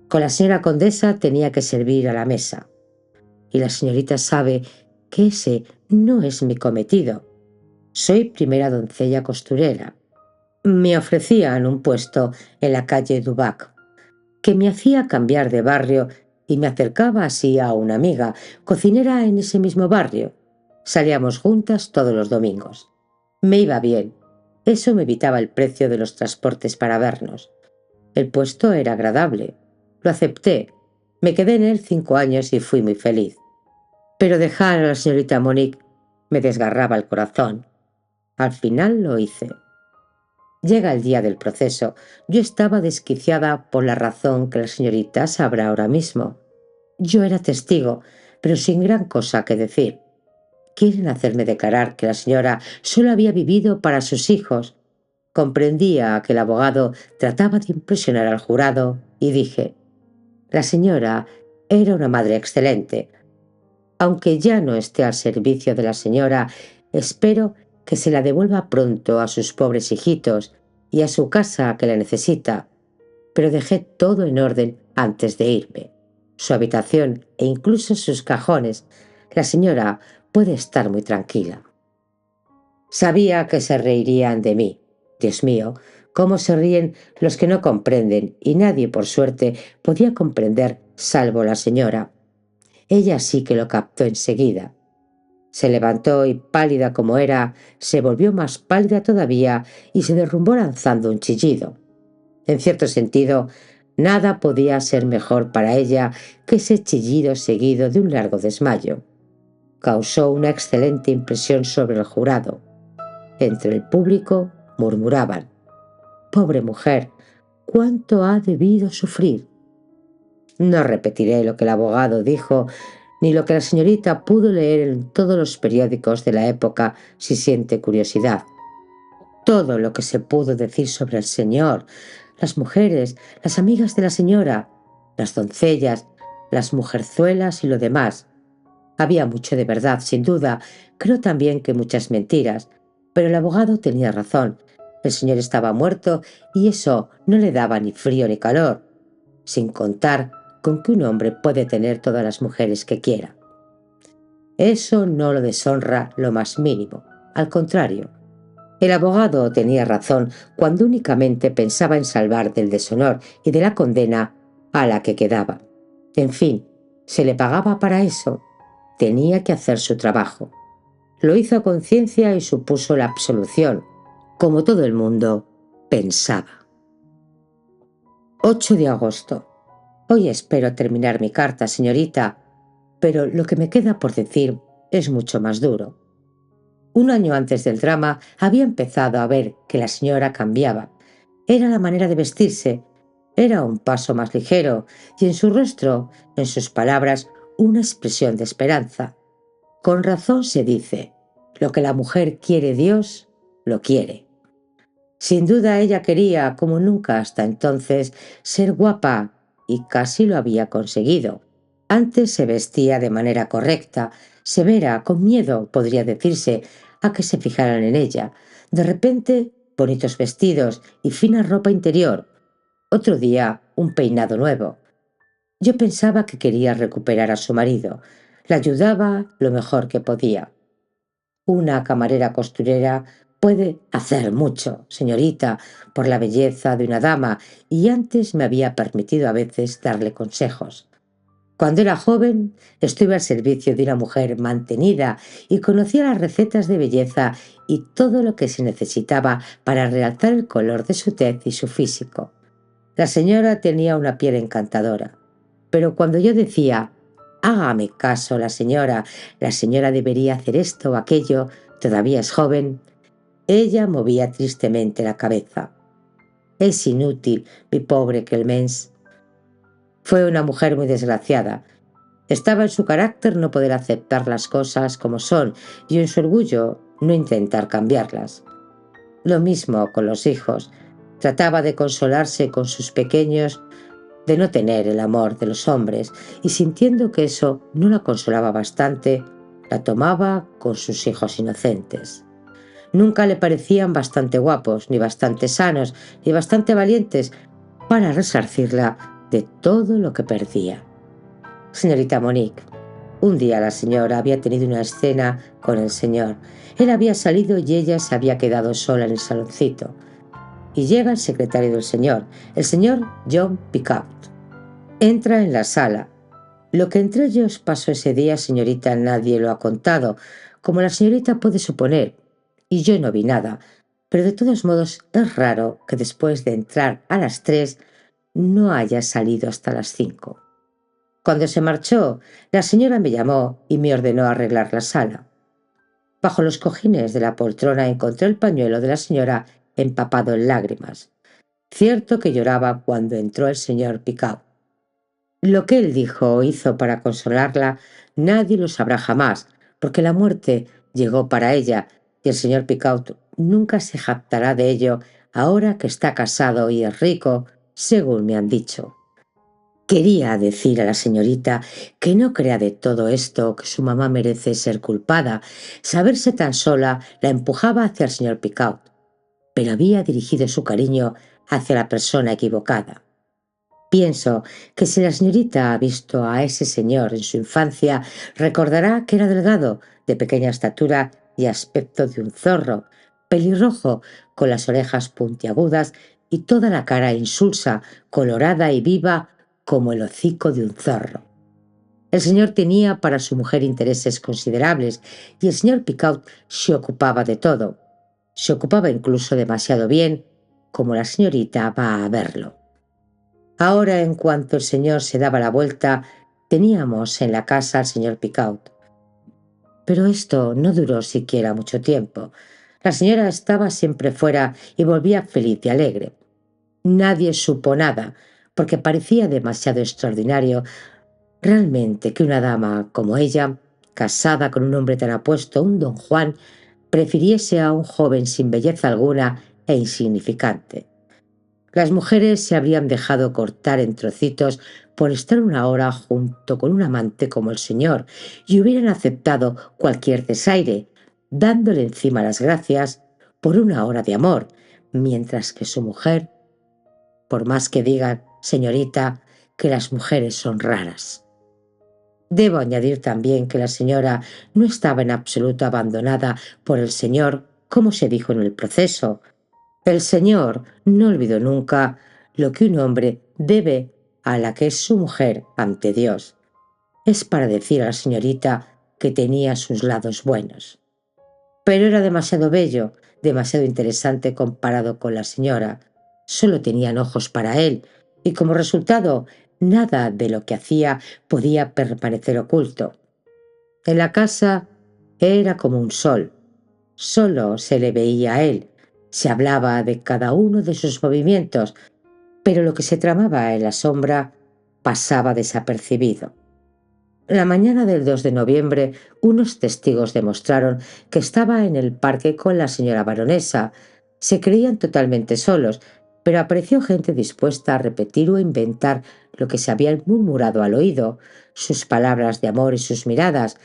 Con la señora condesa tenía que servir a la mesa, y la señorita sabe que ese no es mi cometido. Soy primera doncella costurera. Me ofrecían un puesto en la calle Dubac, que me hacía cambiar de barrio y me acercaba así a una amiga, cocinera en ese mismo barrio. Salíamos juntas todos los domingos. Me iba bien. Eso me evitaba el precio de los transportes para vernos. El puesto era agradable. Lo acepté. Me quedé en él 5 años y fui muy feliz. Pero dejar a la señorita Monique me desgarraba el corazón. Al final lo hice. Llega el día del proceso. Yo estaba desquiciada por la razón que la señorita sabrá ahora mismo. Yo era testigo, pero sin gran cosa que decir. Quieren hacerme declarar que la señora solo había vivido para sus hijos. Comprendía que el abogado trataba de impresionar al jurado y dije: la señora era una madre excelente. Aunque ya no esté al servicio de la señora, espero que se la devuelva pronto a sus pobres hijitos y a su casa que la necesita. Pero dejé todo en orden antes de irme. Su habitación e incluso sus cajones. La señora puede estar muy tranquila. Sabía que se reirían de mí. Dios mío, cómo se ríen los que no comprenden, y nadie, por suerte, podía comprender salvo la señora. Ella sí que lo captó enseguida. Se levantó y, pálida como era, se volvió más pálida todavía y se derrumbó lanzando un chillido. En cierto sentido, nada podía ser mejor para ella que ese chillido seguido de un largo desmayo. Causó una excelente impresión sobre el jurado. Entre el público murmuraban: «Pobre mujer, ¿cuánto ha debido sufrir?». No repetiré lo que el abogado dijo, ni lo que la señorita pudo leer en todos los periódicos de la época si siente curiosidad. Todo lo que se pudo decir sobre el señor, las mujeres, las amigas de la señora, las doncellas, las mujerzuelas y lo demás. Había mucho de verdad, sin duda. Creo también que muchas mentiras. Pero el abogado tenía razón. El señor estaba muerto y eso no le daba ni frío ni calor. Sin contar con que un hombre puede tener todas las mujeres que quiera. Eso no lo deshonra lo más mínimo. Al contrario, el abogado tenía razón cuando únicamente pensaba en salvar del deshonor y de la condena a la que quedaba. En fin, se le pagaba para eso. Tenía que hacer su trabajo. Lo hizo a conciencia y supuso la absolución, como todo el mundo pensaba. 8 de agosto. Hoy espero terminar mi carta, señorita, pero lo que me queda por decir es mucho más duro. 1 año antes del drama había empezado a ver que la señora cambiaba. Era la manera de vestirse, era un paso más ligero, y en su rostro, en sus palabras, una expresión de esperanza. Con razón se dice: lo que la mujer quiere Dios, lo quiere. Sin duda ella quería, como nunca hasta entonces, ser guapa, y casi lo había conseguido. Antes se vestía de manera correcta, severa, con miedo, podría decirse, a que se fijaran en ella. De repente, bonitos vestidos y fina ropa interior. Otro día, un peinado nuevo. Yo pensaba que quería recuperar a su marido. La ayudaba lo mejor que podía. Una camarera costurera puede hacer mucho, señorita, por la belleza de una dama, y antes me había permitido a veces darle consejos. Cuando era joven, estuve al servicio de una mujer mantenida y conocía las recetas de belleza y todo lo que se necesitaba para realzar el color de su tez y su físico. La señora tenía una piel encantadora, pero cuando yo decía: Hágame caso, la señora debería hacer esto o aquello, todavía es joven. Ella movía tristemente la cabeza. Es inútil, mi pobre Clemence. Fue una mujer muy desgraciada. Estaba en su carácter no poder aceptar las cosas como son y en su orgullo no intentar cambiarlas. Lo mismo con los hijos. Trataba de consolarse con sus pequeños, de no tener el amor de los hombres, y sintiendo que eso no la consolaba bastante, la tomaba con sus hijos inocentes. Nunca le parecían bastante guapos, ni bastante sanos, ni bastante valientes para resarcirla de todo lo que perdía. Señorita Monique, un día la señora había tenido una escena con el señor. Él había salido y ella se había quedado sola en el saloncito. Y llega el secretario del señor, el señor John Picaud. Entra en la sala. Lo que entre ellos pasó ese día, señorita, nadie lo ha contado, como la señorita puede suponer, y yo no vi nada, pero de todos modos es raro que después de entrar a las 3 no haya salido hasta las 5. Cuando se marchó, la señora me llamó y me ordenó arreglar la sala. Bajo los cojines de la poltrona encontré el pañuelo de la señora empapado en lágrimas. Cierto que lloraba cuando entró el señor Picaud. Lo que él dijo o hizo para consolarla nadie lo sabrá jamás, porque la muerte llegó para ella y el señor Picaud nunca se jactará de ello ahora que está casado y es rico, según me han dicho. Quería decir a la señorita que no crea de todo esto que su mamá merece ser culpada. Saberse tan sola la empujaba hacia el señor Picaud, pero había dirigido su cariño hacia la persona equivocada. Pienso que si la señorita ha visto a ese señor en su infancia, recordará que era delgado, de pequeña estatura y aspecto de un zorro, pelirrojo, con las orejas puntiagudas y toda la cara insulsa, colorada y viva como el hocico de un zorro. El señor tenía para su mujer intereses considerables y el señor Picaud se ocupaba de todo. Se ocupaba incluso demasiado bien, como la señorita va a verlo. Ahora, en cuanto el señor se daba la vuelta, teníamos en la casa al señor Picaud. Pero esto no duró siquiera mucho tiempo. La señora estaba siempre fuera y volvía feliz y alegre. Nadie supo nada, porque parecía demasiado extraordinario realmente que una dama como ella, casada con un hombre tan apuesto, un don Juan, prefiriese a un joven sin belleza alguna e insignificante. Las mujeres se habrían dejado cortar en trocitos por estar una hora junto con un amante como el señor y hubieran aceptado cualquier desaire, dándole encima las gracias por una hora de amor, mientras que su mujer, por más que digan, señorita, que las mujeres son raras. Debo añadir también que la señora no estaba en absoluto abandonada por el señor, como se dijo en el proceso. El señor no olvidó nunca lo que un hombre debe a la que es su mujer ante Dios. Es para decir a la señorita que tenía sus lados buenos. Pero era demasiado bello, demasiado interesante comparado con la señora. Solo tenían ojos para él, y como resultado, nada de lo que hacía podía permanecer oculto. En la casa era como un sol. Solo se le veía a él. Se hablaba de cada uno de sus movimientos, pero lo que se tramaba en la sombra pasaba desapercibido. La mañana del 2 de noviembre, unos testigos demostraron que estaba en el parque con la señora baronesa. Se creían totalmente solos, pero apareció gente dispuesta a repetir o inventar lo que se habían murmurado al oído, sus palabras de amor y sus miradas,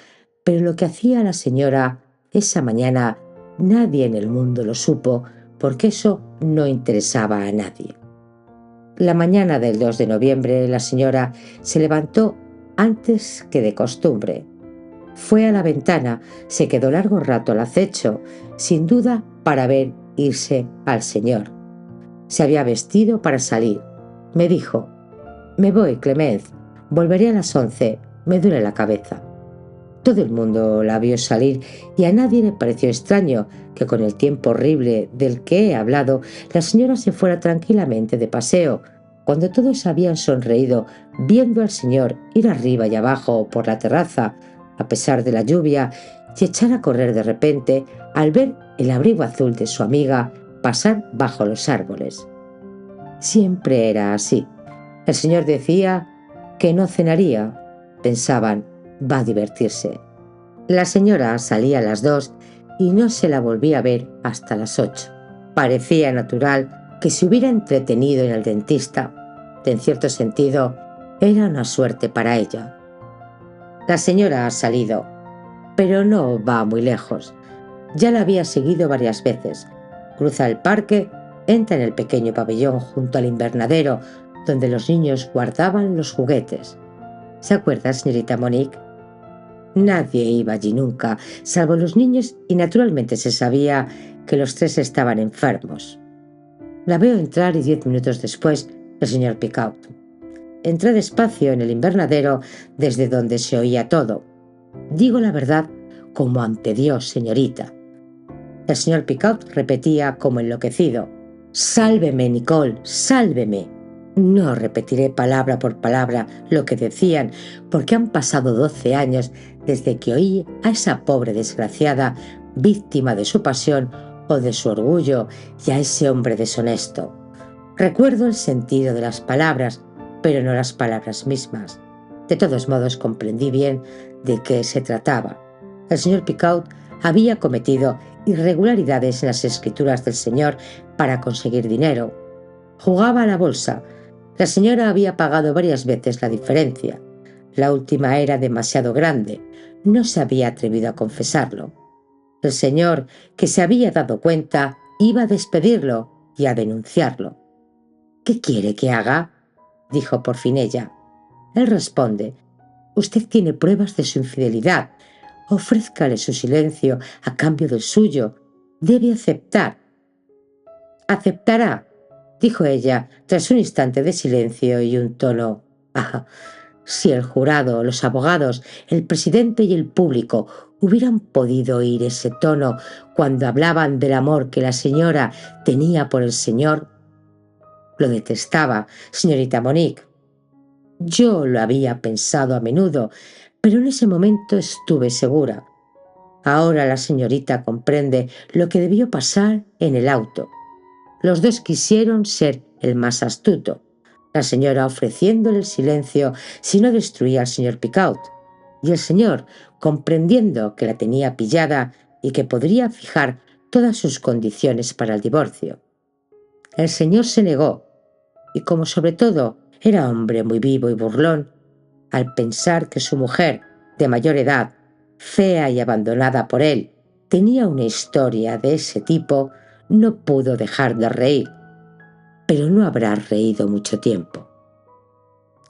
pero lo que hacía la señora esa mañana nadie en el mundo lo supo, porque eso no interesaba a nadie. La mañana del 2 de noviembre la señora se levantó antes que de costumbre. Fue a la ventana, se quedó largo rato al acecho, sin duda para ver irse al señor. Se había vestido para salir. Me dijo: «Me voy, Clemence, volveré a las 11, me duele la cabeza». Todo el mundo la vio salir y a nadie le pareció extraño que con el tiempo horrible del que he hablado la señora se fuera tranquilamente de paseo, cuando todos habían sonreído viendo al señor ir arriba y abajo por la terraza, a pesar de la lluvia, y echar a correr de repente al ver el abrigo azul de su amiga pasar bajo los árboles. Siempre era así. El señor decía que no cenaría. Pensaban, va a divertirse. La señora salía a las 2 y no se la volvía a ver hasta las 8. Parecía natural que se hubiera entretenido en el dentista. En cierto sentido, era una suerte para ella. La señora ha salido, pero no va muy lejos. Ya la había seguido varias veces. Cruza el parque, entra en el pequeño pabellón junto al invernadero donde los niños guardaban los juguetes. ¿Se acuerda, señorita Monique? Nadie iba allí nunca, salvo los niños, y naturalmente se sabía que los 3 estaban enfermos. La veo entrar y 10 minutos después el señor Picaud. Entré despacio en el invernadero desde donde se oía todo. Digo la verdad como ante Dios, señorita. El señor Picaud repetía como enloquecido: «Sálveme, Nicole, sálveme». No repetiré palabra por palabra lo que decían, porque han pasado 12 años desde que oí a esa pobre desgraciada víctima de su pasión o de su orgullo, y a ese hombre deshonesto. Recuerdo el sentido de las palabras, pero no las palabras mismas. De todos modos comprendí bien de qué se trataba. El señor Picaud había cometido irregularidades en las escrituras del señor para conseguir dinero. Jugaba a la bolsa. La señora había pagado varias veces la diferencia. La última era demasiado grande. No se había atrevido a confesarlo. El señor, que se había dado cuenta, iba a despedirlo y a denunciarlo. «¿Qué quiere que haga?», dijo por fin ella. Él responde: «Usted tiene pruebas de su infidelidad. Ofrézcale su silencio a cambio del suyo. Debe aceptar». «Aceptará», dijo ella tras un instante de silencio y un tono. «Ah, si el jurado, los abogados, el presidente y el público hubieran podido oír ese tono cuando hablaban del amor que la señora tenía por el señor». Lo detestaba, señorita Monique. Yo lo había pensado a menudo, pero en ese momento estuve segura. Ahora la señorita comprende lo que debió pasar en el auto. Los 2 quisieron ser el más astuto, la señora ofreciéndole el silencio si no destruía al señor Picaud, y el señor, comprendiendo que la tenía pillada y que podría fijar todas sus condiciones para el divorcio. El señor se negó, y como sobre todo era hombre muy vivo y burlón, al pensar que su mujer, de mayor edad, fea y abandonada por él, tenía una historia de ese tipo, no pudo dejar de reír. Pero no habrá reído mucho tiempo.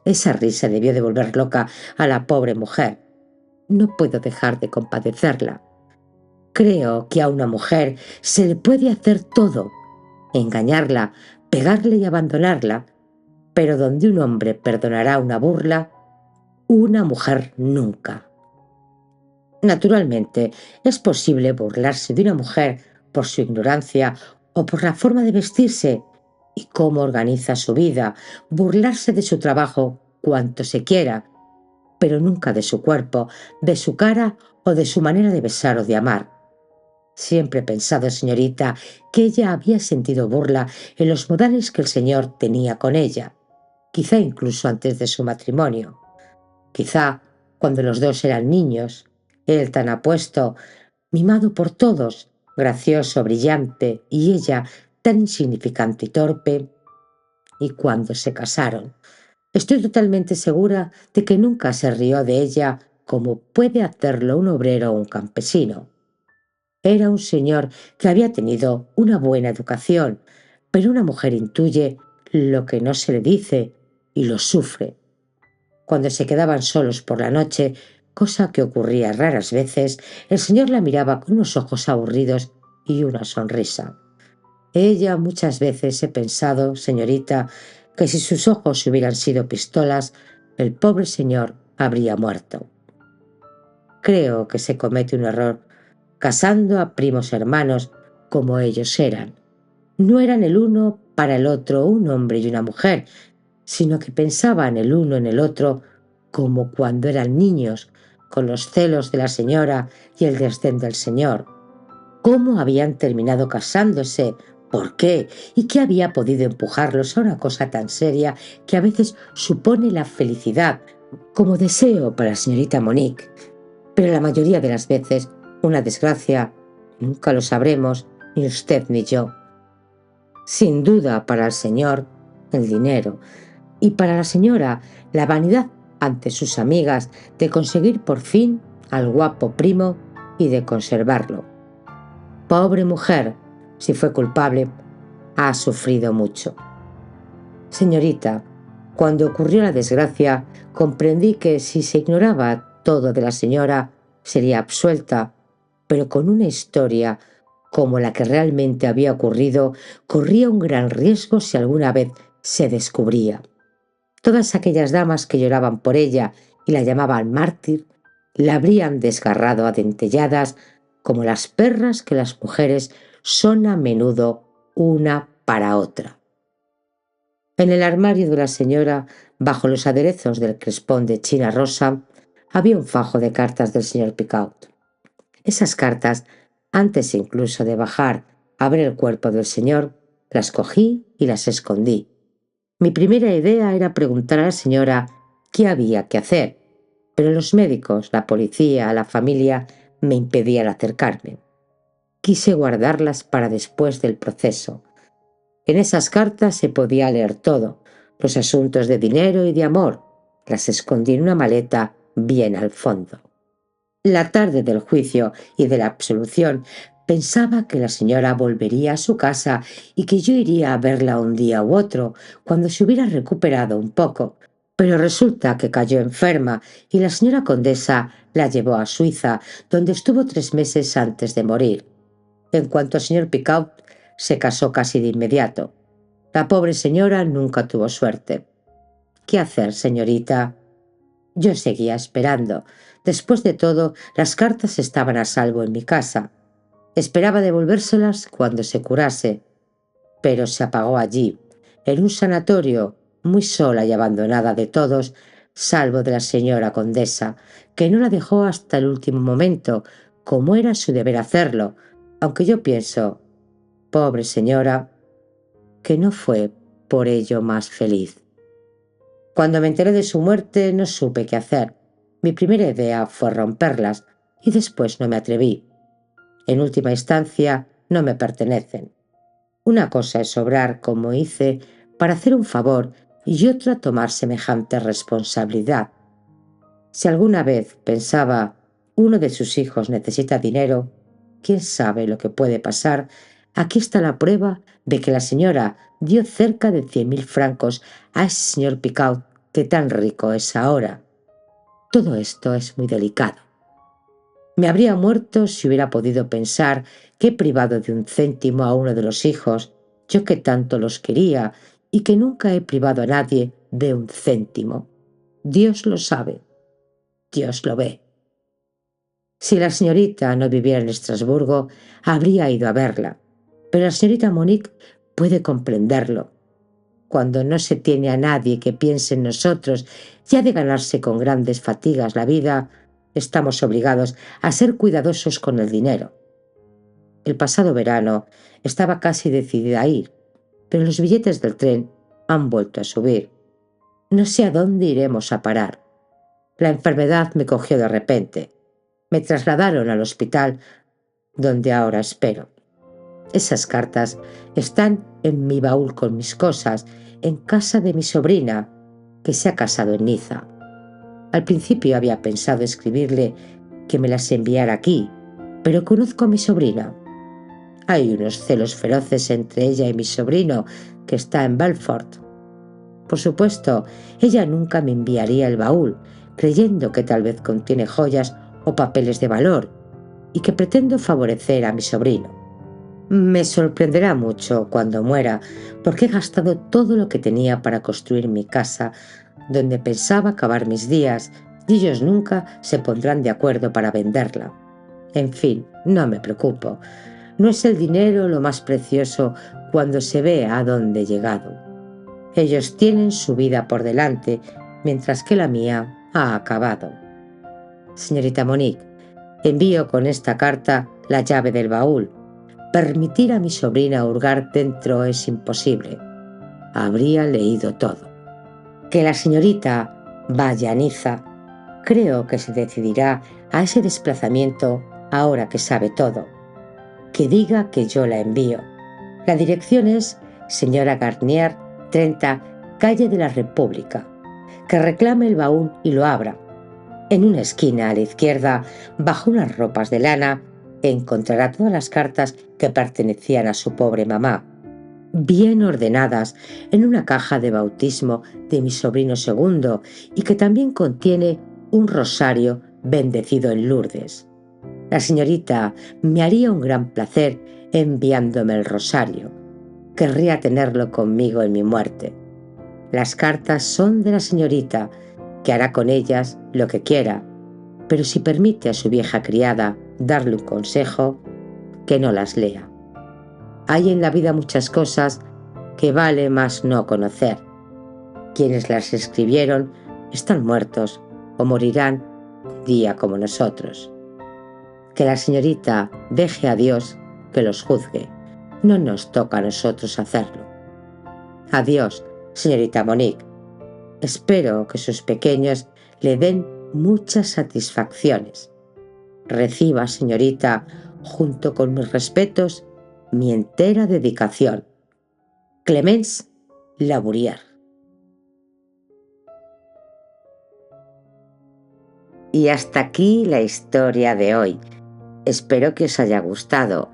Esa risa debió de volver loca a la pobre mujer. No puedo dejar de compadecerla. Creo que a una mujer se le puede hacer todo: engañarla, pegarle y abandonarla, pero donde un hombre perdonará una burla, una mujer nunca. Naturalmente, es posible burlarse de una mujer por su ignorancia o por la forma de vestirse y cómo organiza su vida, burlarse de su trabajo cuanto se quiera, pero nunca de su cuerpo, de su cara o de su manera de besar o de amar. Siempre he pensado, señorita, que ella había sentido burla en los modales que el señor tenía con ella, quizá incluso antes de su matrimonio. Quizá cuando los 2 eran niños, él tan apuesto, mimado por todos, gracioso, brillante, y ella tan insignificante y torpe. Y cuando se casaron, estoy totalmente segura de que nunca se rió de ella como puede hacerlo un obrero o un campesino. Era un señor que había tenido una buena educación, pero una mujer intuye lo que no se le dice y lo sufre. Cuando se quedaban solos por la noche, cosa que ocurría raras veces, el señor la miraba con unos ojos aburridos y una sonrisa. Ella muchas veces he pensado, señorita, que si sus ojos hubieran sido pistolas, el pobre señor habría muerto. Creo que se comete un error casando a primos hermanos como ellos eran. No eran el uno para el otro un hombre y una mujer, sino que pensaban el uno en el otro como cuando eran niños, con los celos de la señora y el desdén del señor. ¿Cómo habían terminado casándose? ¿Por qué? ¿Y qué había podido empujarlos a una cosa tan seria que a veces supone la felicidad como deseo para la señorita Monique? Pero la mayoría de las veces, una desgracia, nunca lo sabremos, ni usted ni yo. Sin duda, para el señor, el dinero, y para la señora, la vanidad ante sus amigas de conseguir por fin al guapo primo y de conservarlo. Pobre mujer, si fue culpable, ha sufrido mucho. Señorita, cuando ocurrió la desgracia, comprendí que si se ignoraba todo de la señora, sería absuelta, pero con una historia como la que realmente había ocurrido, corría un gran riesgo si alguna vez se descubría. Todas aquellas damas que lloraban por ella y la llamaban mártir, la habrían desgarrado a dentelladas como las perras que las mujeres son a menudo una para otra. En el armario de la señora, bajo los aderezos del crespón de china rosa, había un fajo de cartas del señor Picaud. Esas cartas, antes incluso de bajar a ver el cuerpo del señor, las cogí y las escondí. Mi primera idea era preguntar a la señora qué había que hacer, pero los médicos, la policía, la familia me impedían acercarme. Quise guardarlas para después del proceso. En esas cartas se podía leer todo, los asuntos de dinero y de amor. Las escondí en una maleta bien al fondo. La tarde del juicio y de la absolución pensaba que la señora volvería a su casa y que yo iría a verla un día u otro, cuando se hubiera recuperado un poco. Pero resulta que cayó enferma y la señora condesa la llevó a Suiza, donde estuvo 3 meses antes de morir. En cuanto al señor Picaud, se casó casi de inmediato. La pobre señora nunca tuvo suerte. ¿Qué hacer, señorita? Yo seguía esperando. Después de todo, las cartas estaban a salvo en mi casa. Esperaba devolvérselas cuando se curase, pero se apagó allí, en un sanatorio, muy sola y abandonada de todos, salvo de la señora condesa, que no la dejó hasta el último momento, como era su deber hacerlo, aunque yo pienso, pobre señora, que no fue por ello más feliz. Cuando me enteré de su muerte no supe qué hacer. Mi primera idea fue romperlas y después no me atreví. En última instancia, no me pertenecen. Una cosa es obrar como hice para hacer un favor y otra tomar semejante responsabilidad. Si alguna vez pensaba uno de sus hijos necesita dinero, quién sabe lo que puede pasar. Aquí está la prueba de que la señora dio cerca de 100.000 francos a ese señor Picaud, que tan rico es ahora. Todo esto es muy delicado. Me habría muerto si hubiera podido pensar que he privado de un céntimo a uno de los hijos, yo que tanto los quería y que nunca he privado a nadie de un céntimo. Dios lo sabe, Dios lo ve. Si la señorita no viviera en Estrasburgo, habría ido a verla, pero la señorita Monique puede comprenderlo. Cuando no se tiene a nadie que piense en nosotros y ha de ganarse con grandes fatigas la vida, estamos obligados a ser cuidadosos con el dinero. El pasado verano estaba casi decidida a ir, pero los billetes del tren han vuelto a subir. No sé a dónde iremos a parar. La enfermedad me cogió de repente. Me trasladaron al hospital donde ahora espero. Esas cartas están en mi baúl con mis cosas, en casa de mi sobrina, que se ha casado en Niza. Al principio había pensado escribirle que me las enviara aquí, pero conozco a mi sobrina. Hay unos celos feroces entre ella y mi sobrino, que está en Belfort. Por supuesto, ella nunca me enviaría el baúl, creyendo que tal vez contiene joyas o papeles de valor, y que pretendo favorecer a mi sobrino. Me sorprenderá mucho cuando muera, porque he gastado todo lo que tenía para construir mi casa, donde pensaba acabar mis días, y ellos nunca se pondrán de acuerdo para venderla. En fin, no me preocupo. No es el dinero lo más precioso cuando se ve a dónde he llegado. Ellos tienen su vida por delante, mientras que la mía ha acabado. Señorita Monique, envío con esta carta la llave del baúl. Permitir a mi sobrina hurgar dentro es imposible. Habría leído todo. Que la señorita vaya a Niza. Creo que se decidirá a ese desplazamiento ahora que sabe todo. Que diga que yo la envío. La dirección es Señora Garnier, 30, Calle de la República. Que reclame el baúl y lo abra. En una esquina a la izquierda, bajo unas ropas de lana, encontrará todas las cartas que pertenecían a su pobre mamá, bien ordenadas en una caja de bautismo de mi sobrino segundo y que también contiene un rosario bendecido en Lourdes. La señorita me haría un gran placer enviándome el rosario. Querría tenerlo conmigo en mi muerte. Las cartas son de la señorita, que hará con ellas lo que quiera, pero si permite a su vieja criada darle un consejo, que no las lea. Hay en la vida muchas cosas que vale más no conocer. Quienes las escribieron están muertos o morirán un día como nosotros. Que la señorita deje a Dios que los juzgue. No nos toca a nosotros hacerlo. Adiós, señorita Monique. Espero que sus pequeños le den muchas satisfacciones. Reciba, señorita, junto con mis respetos, mi entera dedicación. Clemence Labourière. Y hasta aquí la historia de hoy. Espero que os haya gustado.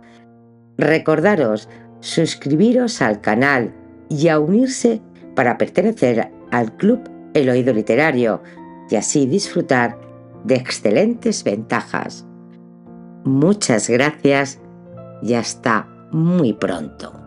Recordaros suscribiros al canal y a unirse para pertenecer al Club El Oído Literario y así disfrutar de excelentes ventajas. Muchas gracias y hasta muy pronto.